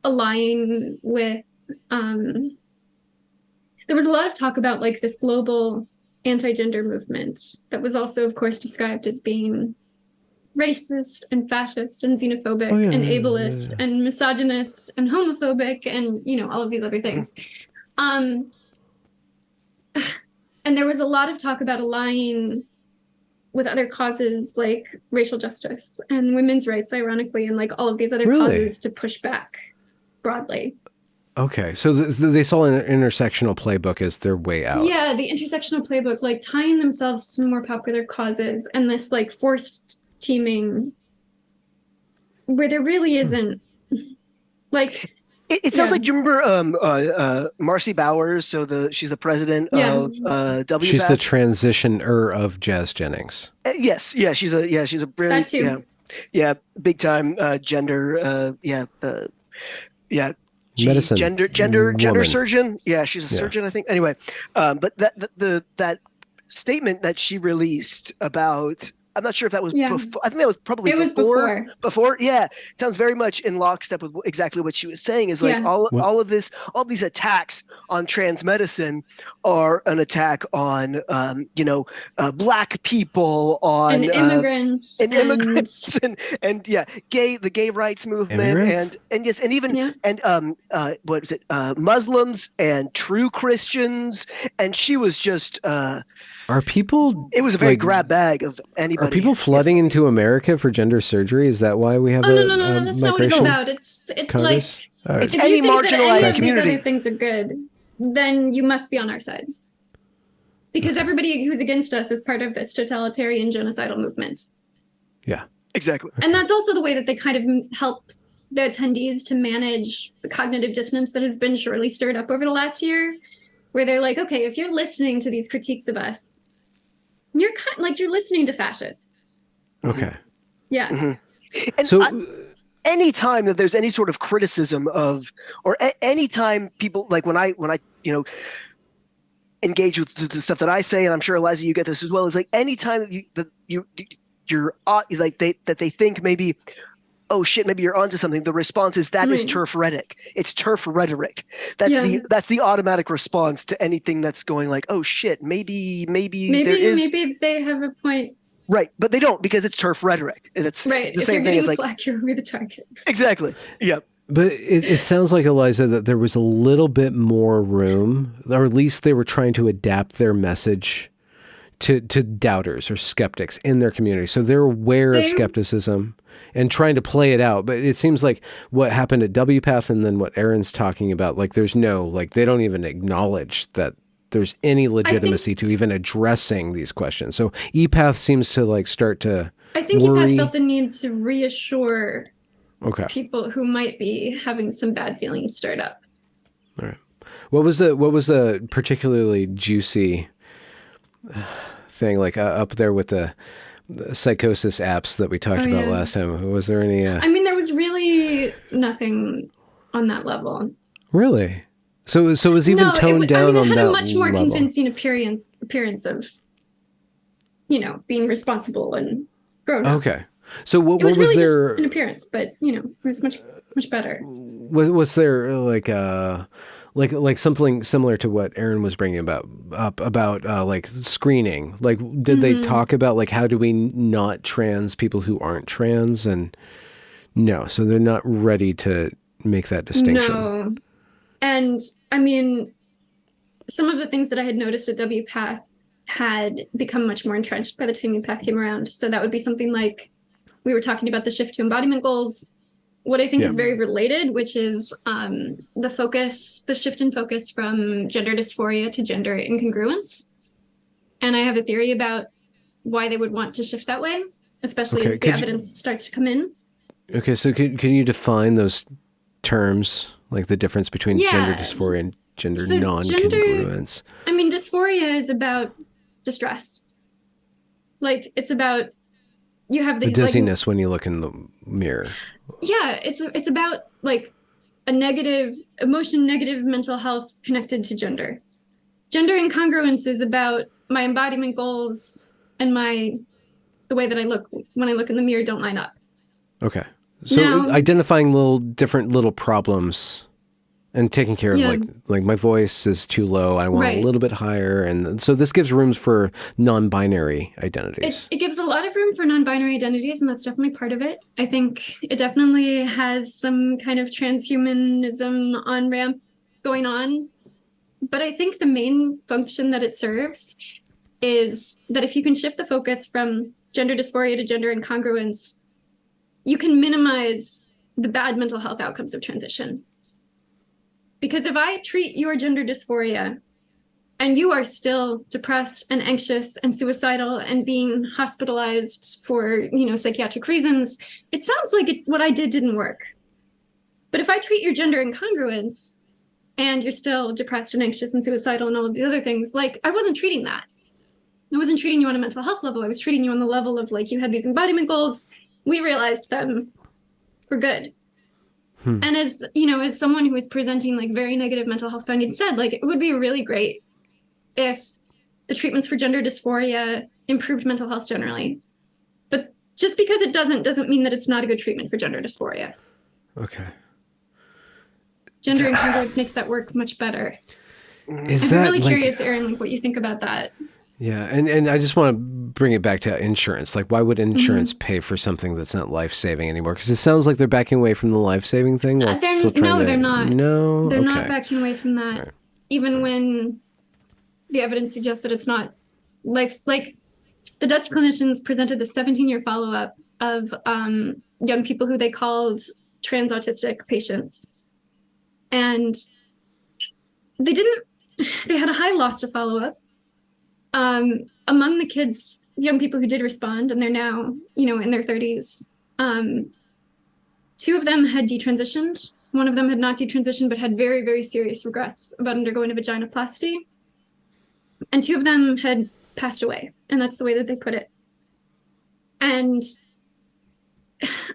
aligning with there was a lot of talk about like this global anti-gender movement that was also, of course, described as being racist and fascist and xenophobic and ableist and misogynist and homophobic and, all of these other things. And there was a lot of talk about aligning with other causes like racial justice and women's rights, ironically, and like all of these other causes to push back broadly. Okay, so they saw an intersectional playbook as their way out. Yeah, the intersectional playbook, like tying themselves to more popular causes and this like forced teaming where there really isn't like... It sounds like, do you remember Marcy Bowers? So she's the president of WPATH. She's the transitioner of Jazz Jennings. Yes, she's a brilliant, that too. big time gender, medicine gender surgeon. Yeah, she's a surgeon, I think. Anyway, but that statement that she released about I'm not sure if that was Yeah. before. I think that was probably It was before. Before, yeah. It sounds very much in lockstep with exactly what she was saying. Is like Yeah. all of these attacks on trans medicine are an attack on Black people, on And immigrants. and immigrants, and the gay rights movement, Immigrants? and yes, and even Yeah. and what is it, Muslims and true Christians, and she was just Are people? it was a very like, grab bag of anybody. Are people flooding into America for gender surgery? Is that why we have Oh, a, no, that's not what it's migration about. It's Congress? like, All right. It's if any you think that any marginalized of community. these other things are good, then you must be on our side. Because everybody who's against us is part of this totalitarian genocidal movement. Yeah. Exactly. And that's also the way that they kind of help the attendees to manage the cognitive dissonance that has been surely stirred up over the last year, where they're like, okay, if you're listening to these critiques of us, you're kind of like, you're listening to fascists. Okay. Yeah. Mm-hmm. And So, anytime that there's any sort of criticism of, or anytime people, like when I engage with the stuff that I say, and I'm sure Eliza, you get this as well, is like anytime that you're like they think maybe, oh shit, maybe you're onto something. The response is that is turf rhetoric. It's turf rhetoric. That's the automatic response to anything that's going like, oh shit, maybe there is, maybe they have a point. Right, but they don't, because it's turf rhetoric. And it's right. The same thing as like, flack, you're the target. Exactly. Yep. but it sounds like, Eliza, that there was a little bit more room, or at least they were trying to adapt their message to doubters or skeptics in their community. So they're aware of skepticism and trying to play it out. But it seems like what happened at WPATH and then what Erin's talking about, like there's no, like they don't even acknowledge that there's any legitimacy to even addressing these questions. So EPATH seems to like start to I think worry. EPATH felt the need to reassure Okay. people who might be having some bad feelings stirred up. All right. What was the particularly juicy thing, like up there with the psychosis apps that we talked about last time? Was there any? I mean, there was really nothing on that level. Really? So it was even toned down on that level. It had a much more convincing appearance of, being responsible and grown up. Okay. So what was really there? Just an appearance, but it was much better. Was there like something similar to what Erin was bringing about like screening? Like, did they talk about like how do we not trans people who aren't trans? And no, so they're not ready to make that distinction. No. And I mean, some of the things that I had noticed at WPATH had become much more entrenched by the time EPATH came around. So that would be something like, we were talking about the shift to embodiment goals. What I think is very related, which is the shift in focus from gender dysphoria to gender incongruence. And I have a theory about why they would want to shift that way, especially as the evidence starts to come in. Okay, so can you define those terms, like the difference between gender dysphoria and gender non-congruence? I mean, dysphoria is about distress. Like, it's about, you have these, the dizziness when you look in the mirror. Yeah, it's about like a negative mental health connected to gender. Gender incongruence is about my embodiment goals and the way that I look when I look in the mirror don't line up. Okay. So identifying different little problems and taking care of like my voice is too low. I want a little bit higher. And so this gives rooms for non-binary identities. It gives a lot of room for non-binary identities, and that's definitely part of it. I think it definitely has some kind of transhumanism on-ramp going on. But I think the main function that it serves is that if you can shift the focus from gender dysphoria to gender incongruence, you can minimize the bad mental health outcomes of transition. Because if I treat your gender dysphoria and you are still depressed and anxious and suicidal and being hospitalized for, psychiatric reasons, it sounds like what I did didn't work. But if I treat your gender incongruence and you're still depressed and anxious and suicidal and all of the other things, like, I wasn't treating that. I wasn't treating you on a mental health level. I was treating you on the level of, like, you had these embodiment goals. We realized them were good. And as someone who is presenting like very negative mental health findings said, like, it would be really great if the treatments for gender dysphoria improved mental health generally. just because it doesn't mean that it's not a good treatment for gender dysphoria. Okay. Gender incongruence makes that work much better. Is I'm really curious, Aaron, like what you think about that. Yeah, and I just want to bring it back to insurance. Like, why would insurance pay for something that's not life-saving anymore? Because it sounds like they're backing away from the life-saving thing. They're not. No, they're okay. not backing away from that. Right. Even when the evidence suggests that it's not life. Like, the Dutch clinicians presented the 17-year follow-up of young people who they called trans autistic patients, and they had a high loss to follow-up. Among the kids, young people who did respond, and they're now, in their 30s, 2 of them had detransitioned. 1 of them had not detransitioned, but had very, very serious regrets about undergoing a vaginoplasty. And 2 of them had passed away, and that's the way that they put it. And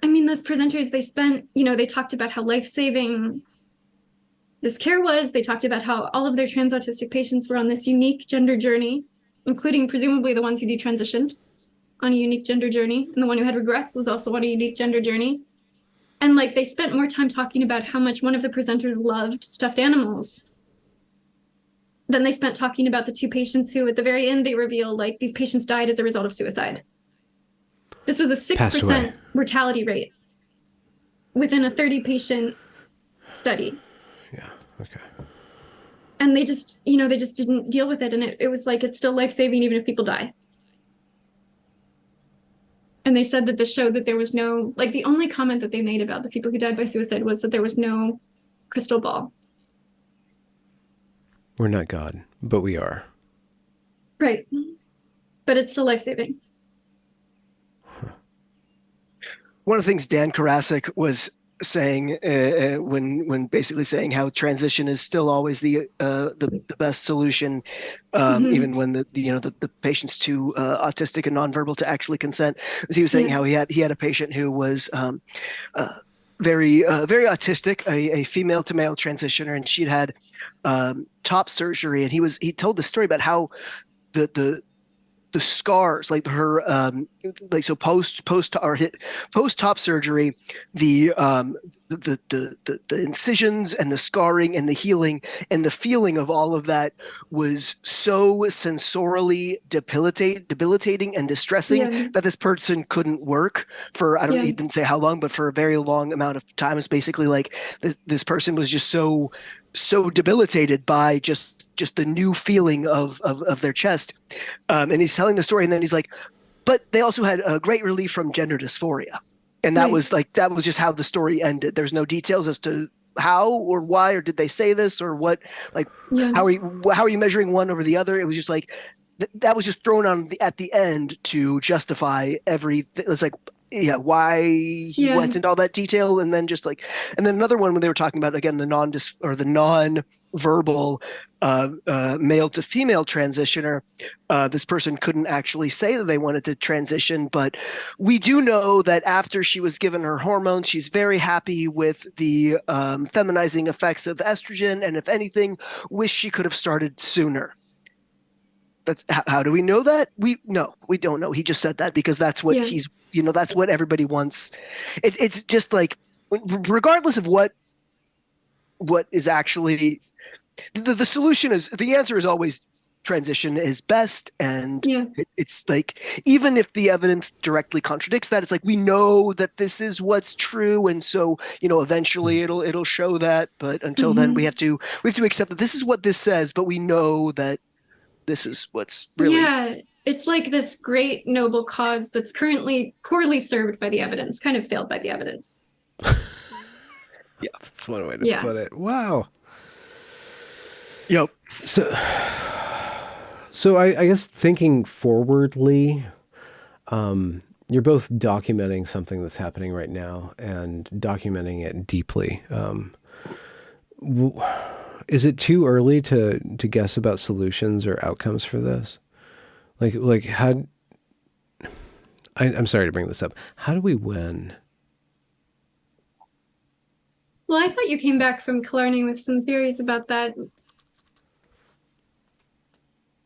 I mean, those presenters, they talked about how life-saving this care was. They talked about how all of their trans autistic patients were on this unique gender journey, including presumably the ones who detransitioned on a unique gender journey. And the one who had regrets was also on a unique gender journey. And like, they spent more time talking about how much one of the presenters loved stuffed animals than they spent talking about the 2 patients who, at the very end, they reveal, like, these patients died as a result of suicide. This was a 6% mortality rate within a 30-patient study. Yeah, okay. And they just didn't deal with it. And it was like, it's still life-saving even if people die. And they said that this showed that there was no, like, the only comment that they made about the people who died by suicide was that there was no crystal ball. We're not God, but we are. Right. But it's still life-saving. One of the things Dan Karasik was saying when basically saying how transition is still always the best solution, even when the patient's too autistic and nonverbal to actually consent. As he was saying how he had a patient who was very autistic, a female to male transitioner, and she'd had top surgery, and he told the story about how the scars, like her, like, so post top surgery, the incisions and the scarring and the healing and the feeling of all of that was so sensorily debilitating and distressing that this person couldn't work for, he didn't say how long, but for a very long amount of time. It's basically like this person was just so debilitated by just the new feeling of their chest. And he's telling the story, and then he's like, but they also had a great relief from gender dysphoria. And that was just how the story ended. There's no details as to how or why, or did they say this or what, like, how are you measuring one over the other? It was just like, that was just thrown on at the end to justify everything. It's like, why he went into all that detail, and then another one when they were talking about, again, the non-verbal male to female transitioner. This person couldn't actually say that they wanted to transition, but we do know that after she was given her hormones, she's very happy with the feminizing effects of estrogen, and if anything, wish she could have started sooner. That's how do we know that? We don't know. He just said that because that's what he's, that's what everybody wants. It's just like, regardless of what is actually the solution is, the answer is always transition is best. And it's like, even if the evidence directly contradicts that, it's like, we know that this is what's true. And so, eventually it'll show that. But until then, we have to accept that this is what this says, but we know that this is what's really. Yeah, it's like this great noble cause that's currently poorly served by the evidence, kind of failed by the evidence. Yeah, that's one way to put it. Wow. Yep. So I guess thinking forwardly, you're both documenting something that's happening right now and documenting it deeply. Is it too early to guess about solutions or outcomes for this? Like how? I'm sorry to bring this up. How do we win? Well, I thought you came back from Killarney with some theories about that.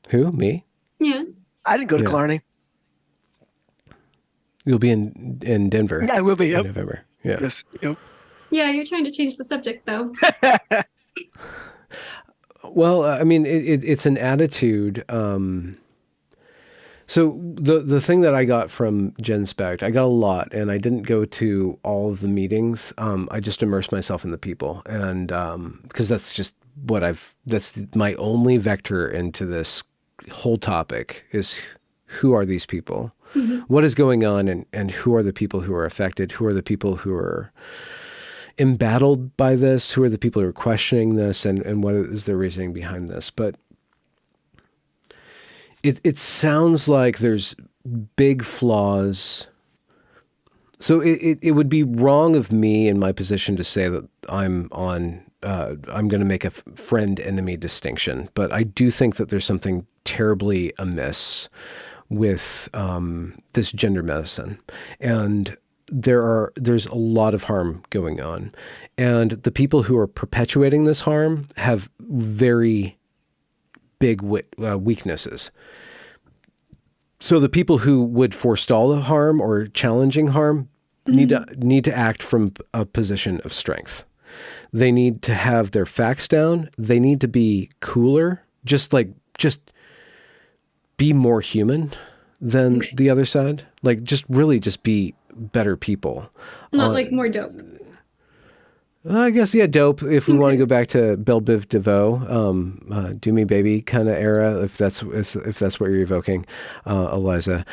Who? Me? Yeah. I didn't go to Killarney. You'll be in Denver. I will be. In Yep. November. Yeah. Yes. Yep. Yeah, you're trying to change the subject though. Well, I mean, it's an attitude. So the thing that I got from GenSpect, I got a lot, and I didn't go to all of the meetings. I just immersed myself in the people, and because that's just that's my only vector into this whole topic is who are these people? Mm-hmm. What is going on, and who are the people who are affected? Who are the people who are embattled by this? Who are the people who are questioning this, and what is their reasoning behind this? But it sounds like there's big flaws. So it would be wrong of me in my position to say that I'm going to make a friend-enemy distinction, but I do think that there's something terribly amiss with this gender medicine, and there's a lot of harm going on, and the people who are perpetuating this harm have very big weaknesses. So the people who would forestall the harm or challenging harm need to act from a position of strength. They need to have their facts down. They need to be cooler, just be more human than the other side. Like just be better people. Not like more dope. I guess, yeah, dope. If we want to go back to Belle Biv DeVoe, Do Me Baby kind of era, if that's what you're evoking, Eliza.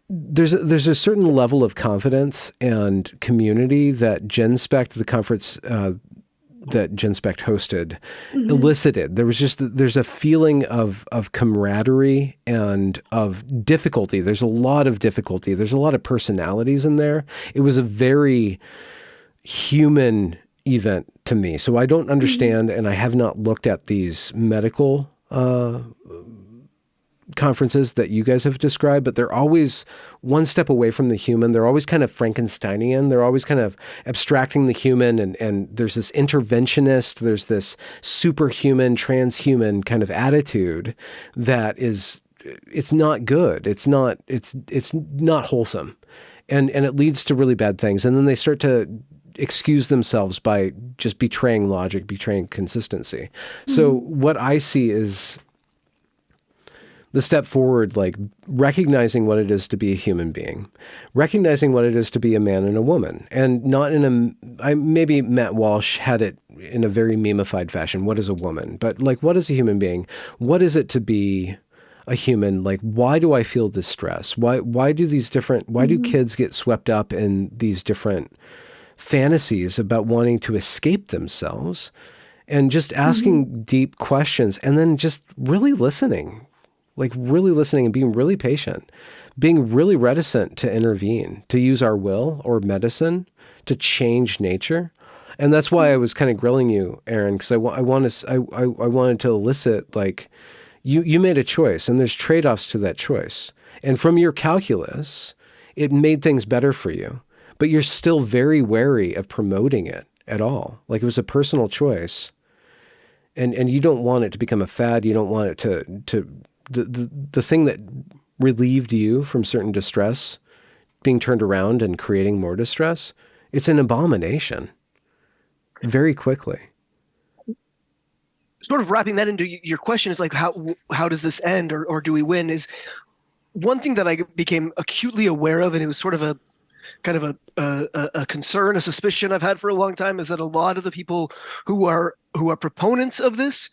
There's a certain level of confidence and community that GenSpect, the conference that GenSpect hosted, elicited. There's a feeling of camaraderie and of difficulty. There's a lot of difficulty. There's a lot of personalities in there. It was a very human event to me. So I don't understand, and I have not looked at these medical conferences that you guys have described, but they're always one step away from the human. They're always kind of Frankensteinian. They're always kind of abstracting the human, and there's this interventionist, there's this superhuman, transhuman kind of attitude that it's not good. It's not wholesome. And it leads to really bad things. And then they start to excuse themselves by just betraying logic, betraying consistency. So what I see is the step forward, like recognizing what it is to be a human being, recognizing what it is to be a man and a woman, and not maybe Matt Walsh had it in a very memeified fashion. What is a woman? But like, what is a human being? What is it to be a human? Like, why do I feel distress? Why do kids get swept up in these different fantasies about wanting to escape themselves, and just asking deep questions, and then just really listening and being really patient, being really reticent to intervene, to use our will or medicine to change nature. And that's why I was kind of grilling you, Aaron, because I wanted to elicit, like, you made a choice, and there's trade-offs to that choice. And from your calculus, it made things better for you, but you're still very wary of promoting it at all. Like, it was a personal choice, and you don't want it to become a fad. You don't want it to the thing that relieved you from certain distress being turned around and creating more distress. It's an abomination very quickly. Sort of wrapping that into your question is like, how does this end, or do we win? Is one thing that I became acutely aware of, and it was sort of a kind of a concern, a suspicion I've had for a long time, is that a lot of the people who are proponents of this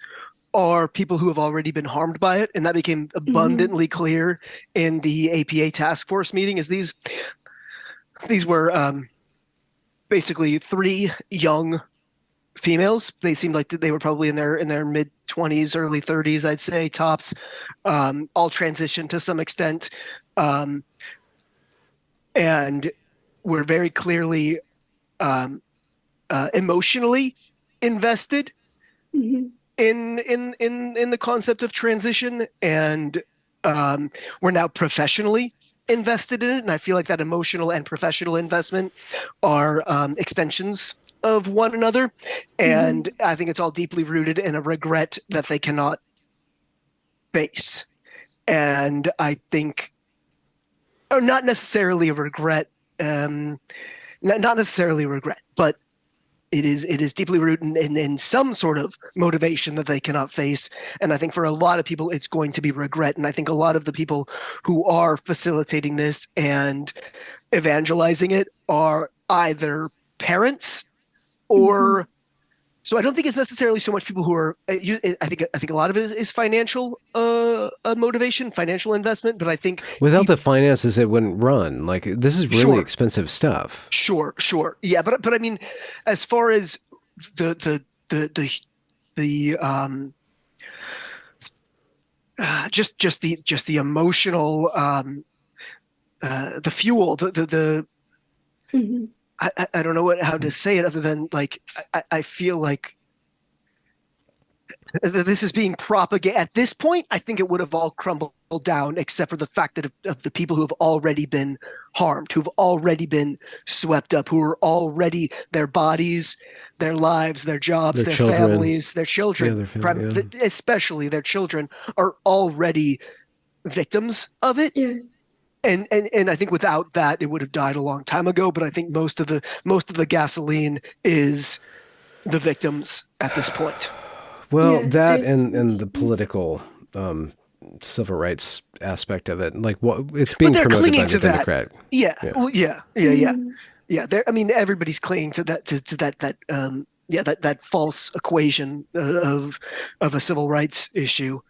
are people who have already been harmed by it, and that became abundantly clear in the APA task force meeting. Is these were basically 3 young females. They seemed like they were probably in their mid-20s, early 30s, I'd say, tops, all transitioned to some extent, and were very clearly emotionally invested in the concept of transition, and we're now professionally invested in it. And I feel like that emotional and professional investment are extensions of one another. And I think it's all deeply rooted in a regret that they cannot face. And I think or not necessarily a regret, not necessarily a regret, but it is deeply rooted in some sort of motivation that they cannot face. And I think for a lot of people, it's going to be regret. And I think a lot of the people who are facilitating this and evangelizing it are either parents or so I don't think it's necessarily so much people who are. I think a lot of it is financial motivation, financial investment. But I think without the finances, it wouldn't run. Like this is really expensive stuff. Sure, yeah. But I mean, as far as the just the emotional the fuel Mm-hmm. I don't know how to say it other than like I feel like this is being propagated. At this point, I think it would have all crumbled down except for the fact that of the people who have already been harmed, who've already been swept up, who are already their bodies, their lives, their jobs, their families, their children, especially their children, are already victims of it. Yeah. And I think without that, it would have died a long time ago. But I think most of the gasoline is the victims at this point. Well, that and the political civil rights aspect of it, like what it's being promoted by the Democrat. Yeah. Well, yeah. I mean, everybody's clinging to that that false equation of a civil rights issue.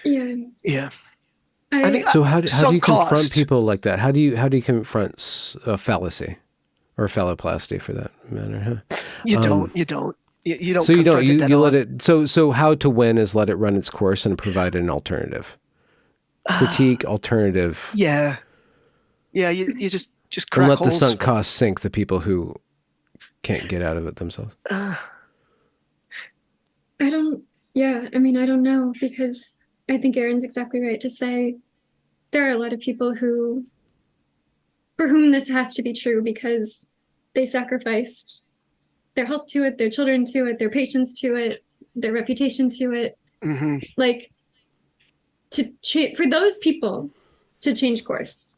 Yeah. I think so. How do you confront people like that? How do you confront fallacy or phalloplasty for that matter? Huh? You don't. You don't. So you don't. You let it. So how to win is let it run its course and provide an alternative. Critique alternative. Yeah. You just crack and let holes. the sunk cost sink the people who can't get out of it themselves. I don't. Yeah. I mean, I don't know because I think Aaron's exactly right to say there are a lot of people for whom this has to be true because they sacrificed their health to it, their children to it, their patients to it, their reputation to it. Mm-hmm. Like for those people to change course,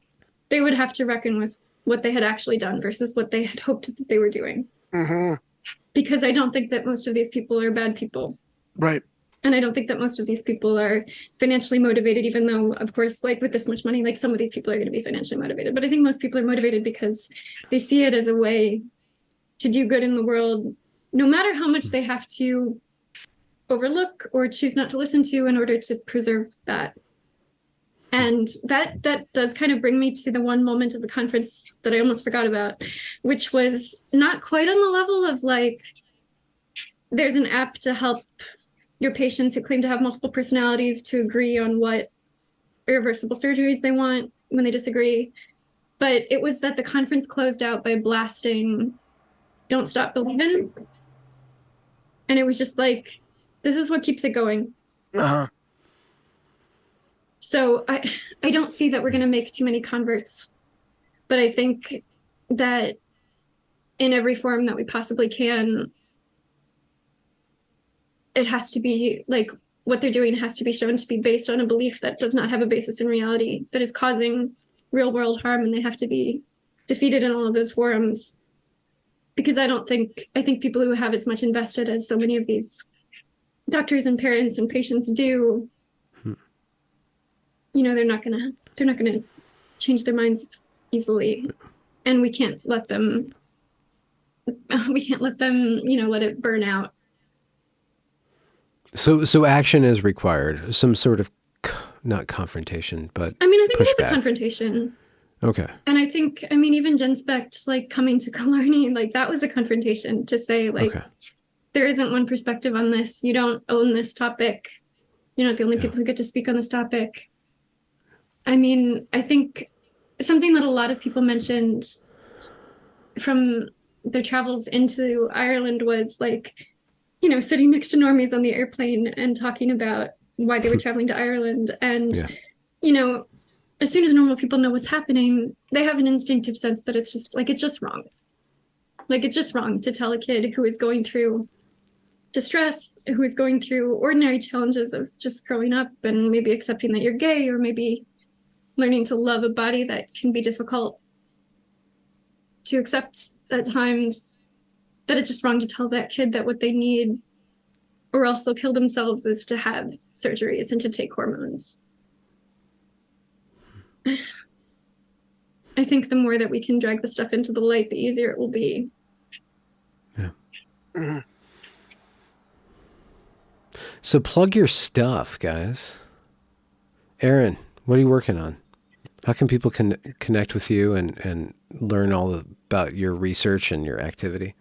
they would have to reckon with what they had actually done versus what they had hoped that they were doing. Mm-hmm. Because I don't think that most of these people are bad people. Right. And I don't think that most of these people are financially motivated, even though, of course, like with this much money, like some of these people are going to be financially motivated. But I think most people are motivated because they see it as a way to do good in the world, no matter how much they have to overlook or choose not to listen to in order to preserve that. And that does kind of bring me to the one moment of the conference that I almost forgot about, which was not quite on the level of like, there's an app to help your patients who claim to have multiple personalities to agree on what irreversible surgeries they want when they disagree. But it was that the conference closed out by blasting Don't Stop Believin'. And it was just like, this is what keeps it going. Uh-huh. So I don't see that we're going to make too many converts. But I think that in every form that we possibly can, it has to be like what they're doing has to be shown to be based on a belief that does not have a basis in reality, that is causing real world harm, and they have to be defeated in all of those forums. Because I think people who have as much invested as so many of these doctors and parents and patients do, they're not gonna change their minds easily, and we can't let them let it burn out. So action is required. Some sort of not confrontation, but I mean, I think pushback. it is a confrontation. Okay. And I think, even Jen Specht, like coming to Killarney, like that was a confrontation to say, like, there isn't one perspective on this. You don't own this topic. You're not the only people who get to speak on this topic. I mean, I think something that a lot of people mentioned from their travels into Ireland was like, sitting next to normies on the airplane and talking about why they were traveling to Ireland. And, as soon as normal people know what's happening, they have an instinctive sense that it's just wrong. Like, it's just wrong to tell a kid who is going through distress, who is going through ordinary challenges of just growing up and maybe accepting that you're gay, or maybe, learning to love a body that can be difficult to accept at times, that it's just wrong to tell that kid that what they need or else they'll kill themselves is to have surgeries and to take hormones. I think the more that we can drag the stuff into the light, the easier it will be. Yeah. Mm-hmm. So plug your stuff, guys. Erin, what are you working on? How can people connect with you and learn all about your research and your activity?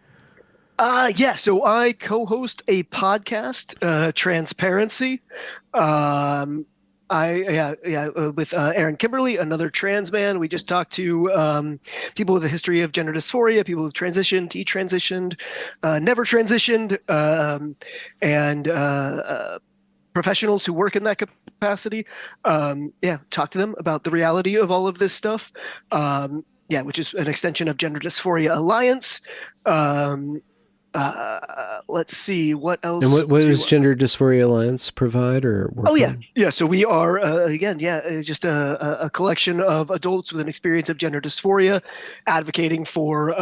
So I co-host a podcast, Transparency. With Aaron Kimberly, another trans man. We just talked to people with a history of gender dysphoria, people who've transitioned, detransitioned, never transitioned, and professionals who work in that capacity. Talk to them about the reality of all of this stuff. Which is an extension of Gender Dysphoria Alliance. Let's see what else. And what does Gender Dysphoria Alliance provide or work on? So we are just a collection of adults with an experience of gender dysphoria, advocating for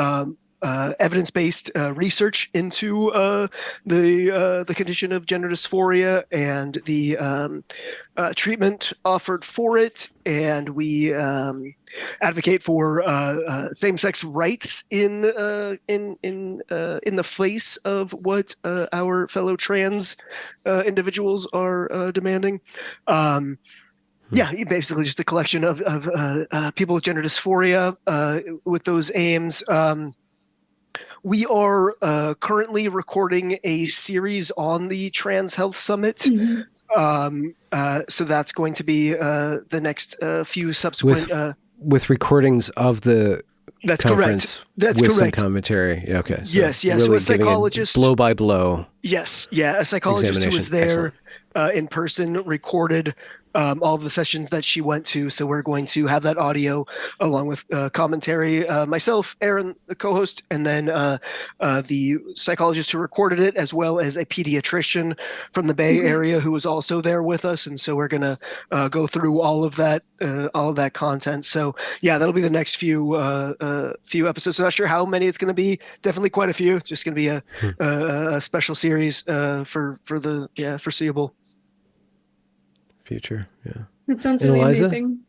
evidence-based research into the condition of gender dysphoria and the treatment offered for it, and we advocate for same-sex rights in the face of what our fellow trans individuals are demanding. Basically just a collection of people with gender dysphoria with those aims. We are currently recording a series on the Trans Health Summit. Mm-hmm. So that's going to be the next few subsequent... With recordings of the conference. That's with correct. Some commentary. Okay. So yes. Really so a psychologist... blow by blow. Yes. Yeah. A psychologist who was there in person recorded all of the sessions that she went to. So we're going to have that audio along with commentary. Myself, Aaron, the co-host, and then the psychologist who recorded it, as well as a pediatrician from the Bay Area who was also there with us. And so we're going to go through all of that content. So yeah, that'll be the next few episodes. I'm not sure how many it's going to be. Definitely quite a few. It's just going to be a special series for the foreseeable future. Yeah, that sounds really amazing.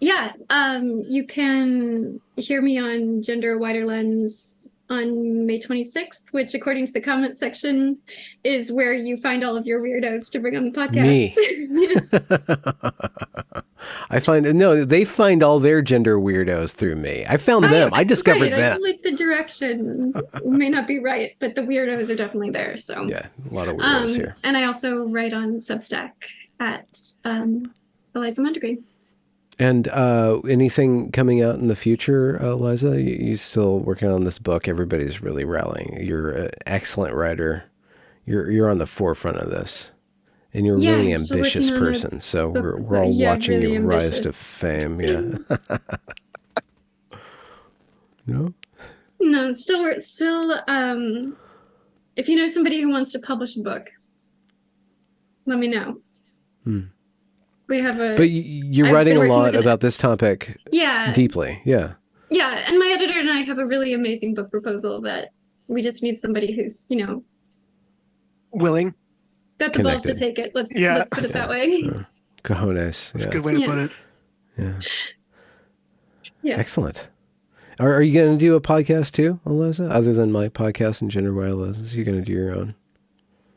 You can hear me on Gender Wider Lens on May 26th, which according to the comment section is where you find all of your weirdos to bring on the podcast. Me. They find all their gender weirdos through me. I found them. I discovered them. I like the direction. May not be right, but the weirdos are definitely there. So yeah, a lot of weirdos here. And I also write on Substack at Eliza Mondegreen. And anything coming out in the future, Eliza? You still working on this book? Everybody's really rallying. You're an excellent writer. You're on the forefront of this, and you're a really ambitious person. So we're all watching really you rise to fame. Yeah. No. Still. If you know somebody who wants to publish a book, let me know. We have But you're writing a lot about this topic. Yeah. Deeply. Yeah. Yeah. And my editor and I have a really amazing book proposal that we just need somebody who's, willing. Got the balls to take it. Let's put it that way. Cojones. That's a good way to put it. Yeah. Yeah. Excellent. Are you going to do a podcast too, Eliza? Other than my podcast and Gender Wild Lessons, you're going to do your own?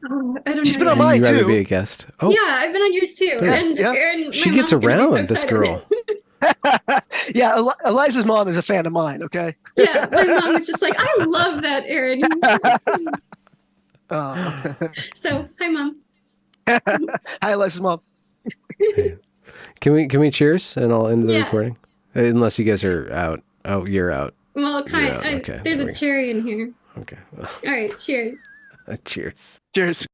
Oh, I don't know. She's been on mine too. Be a guest. Oh, yeah, I've been on yours too. Yeah, and Aaron, she gets around, this girl. Yeah, Eliza's mom is a fan of mine. Okay. Yeah, my mom was just like, I love that, Aaron. So, hi, Mom. Hi, Eliza's mom. Can we cheers and I'll end the recording? Unless you guys are out. Oh, you're out. Well, okay. There's a cherry in here. Okay. All right. Cheers. Cheers. Cheers.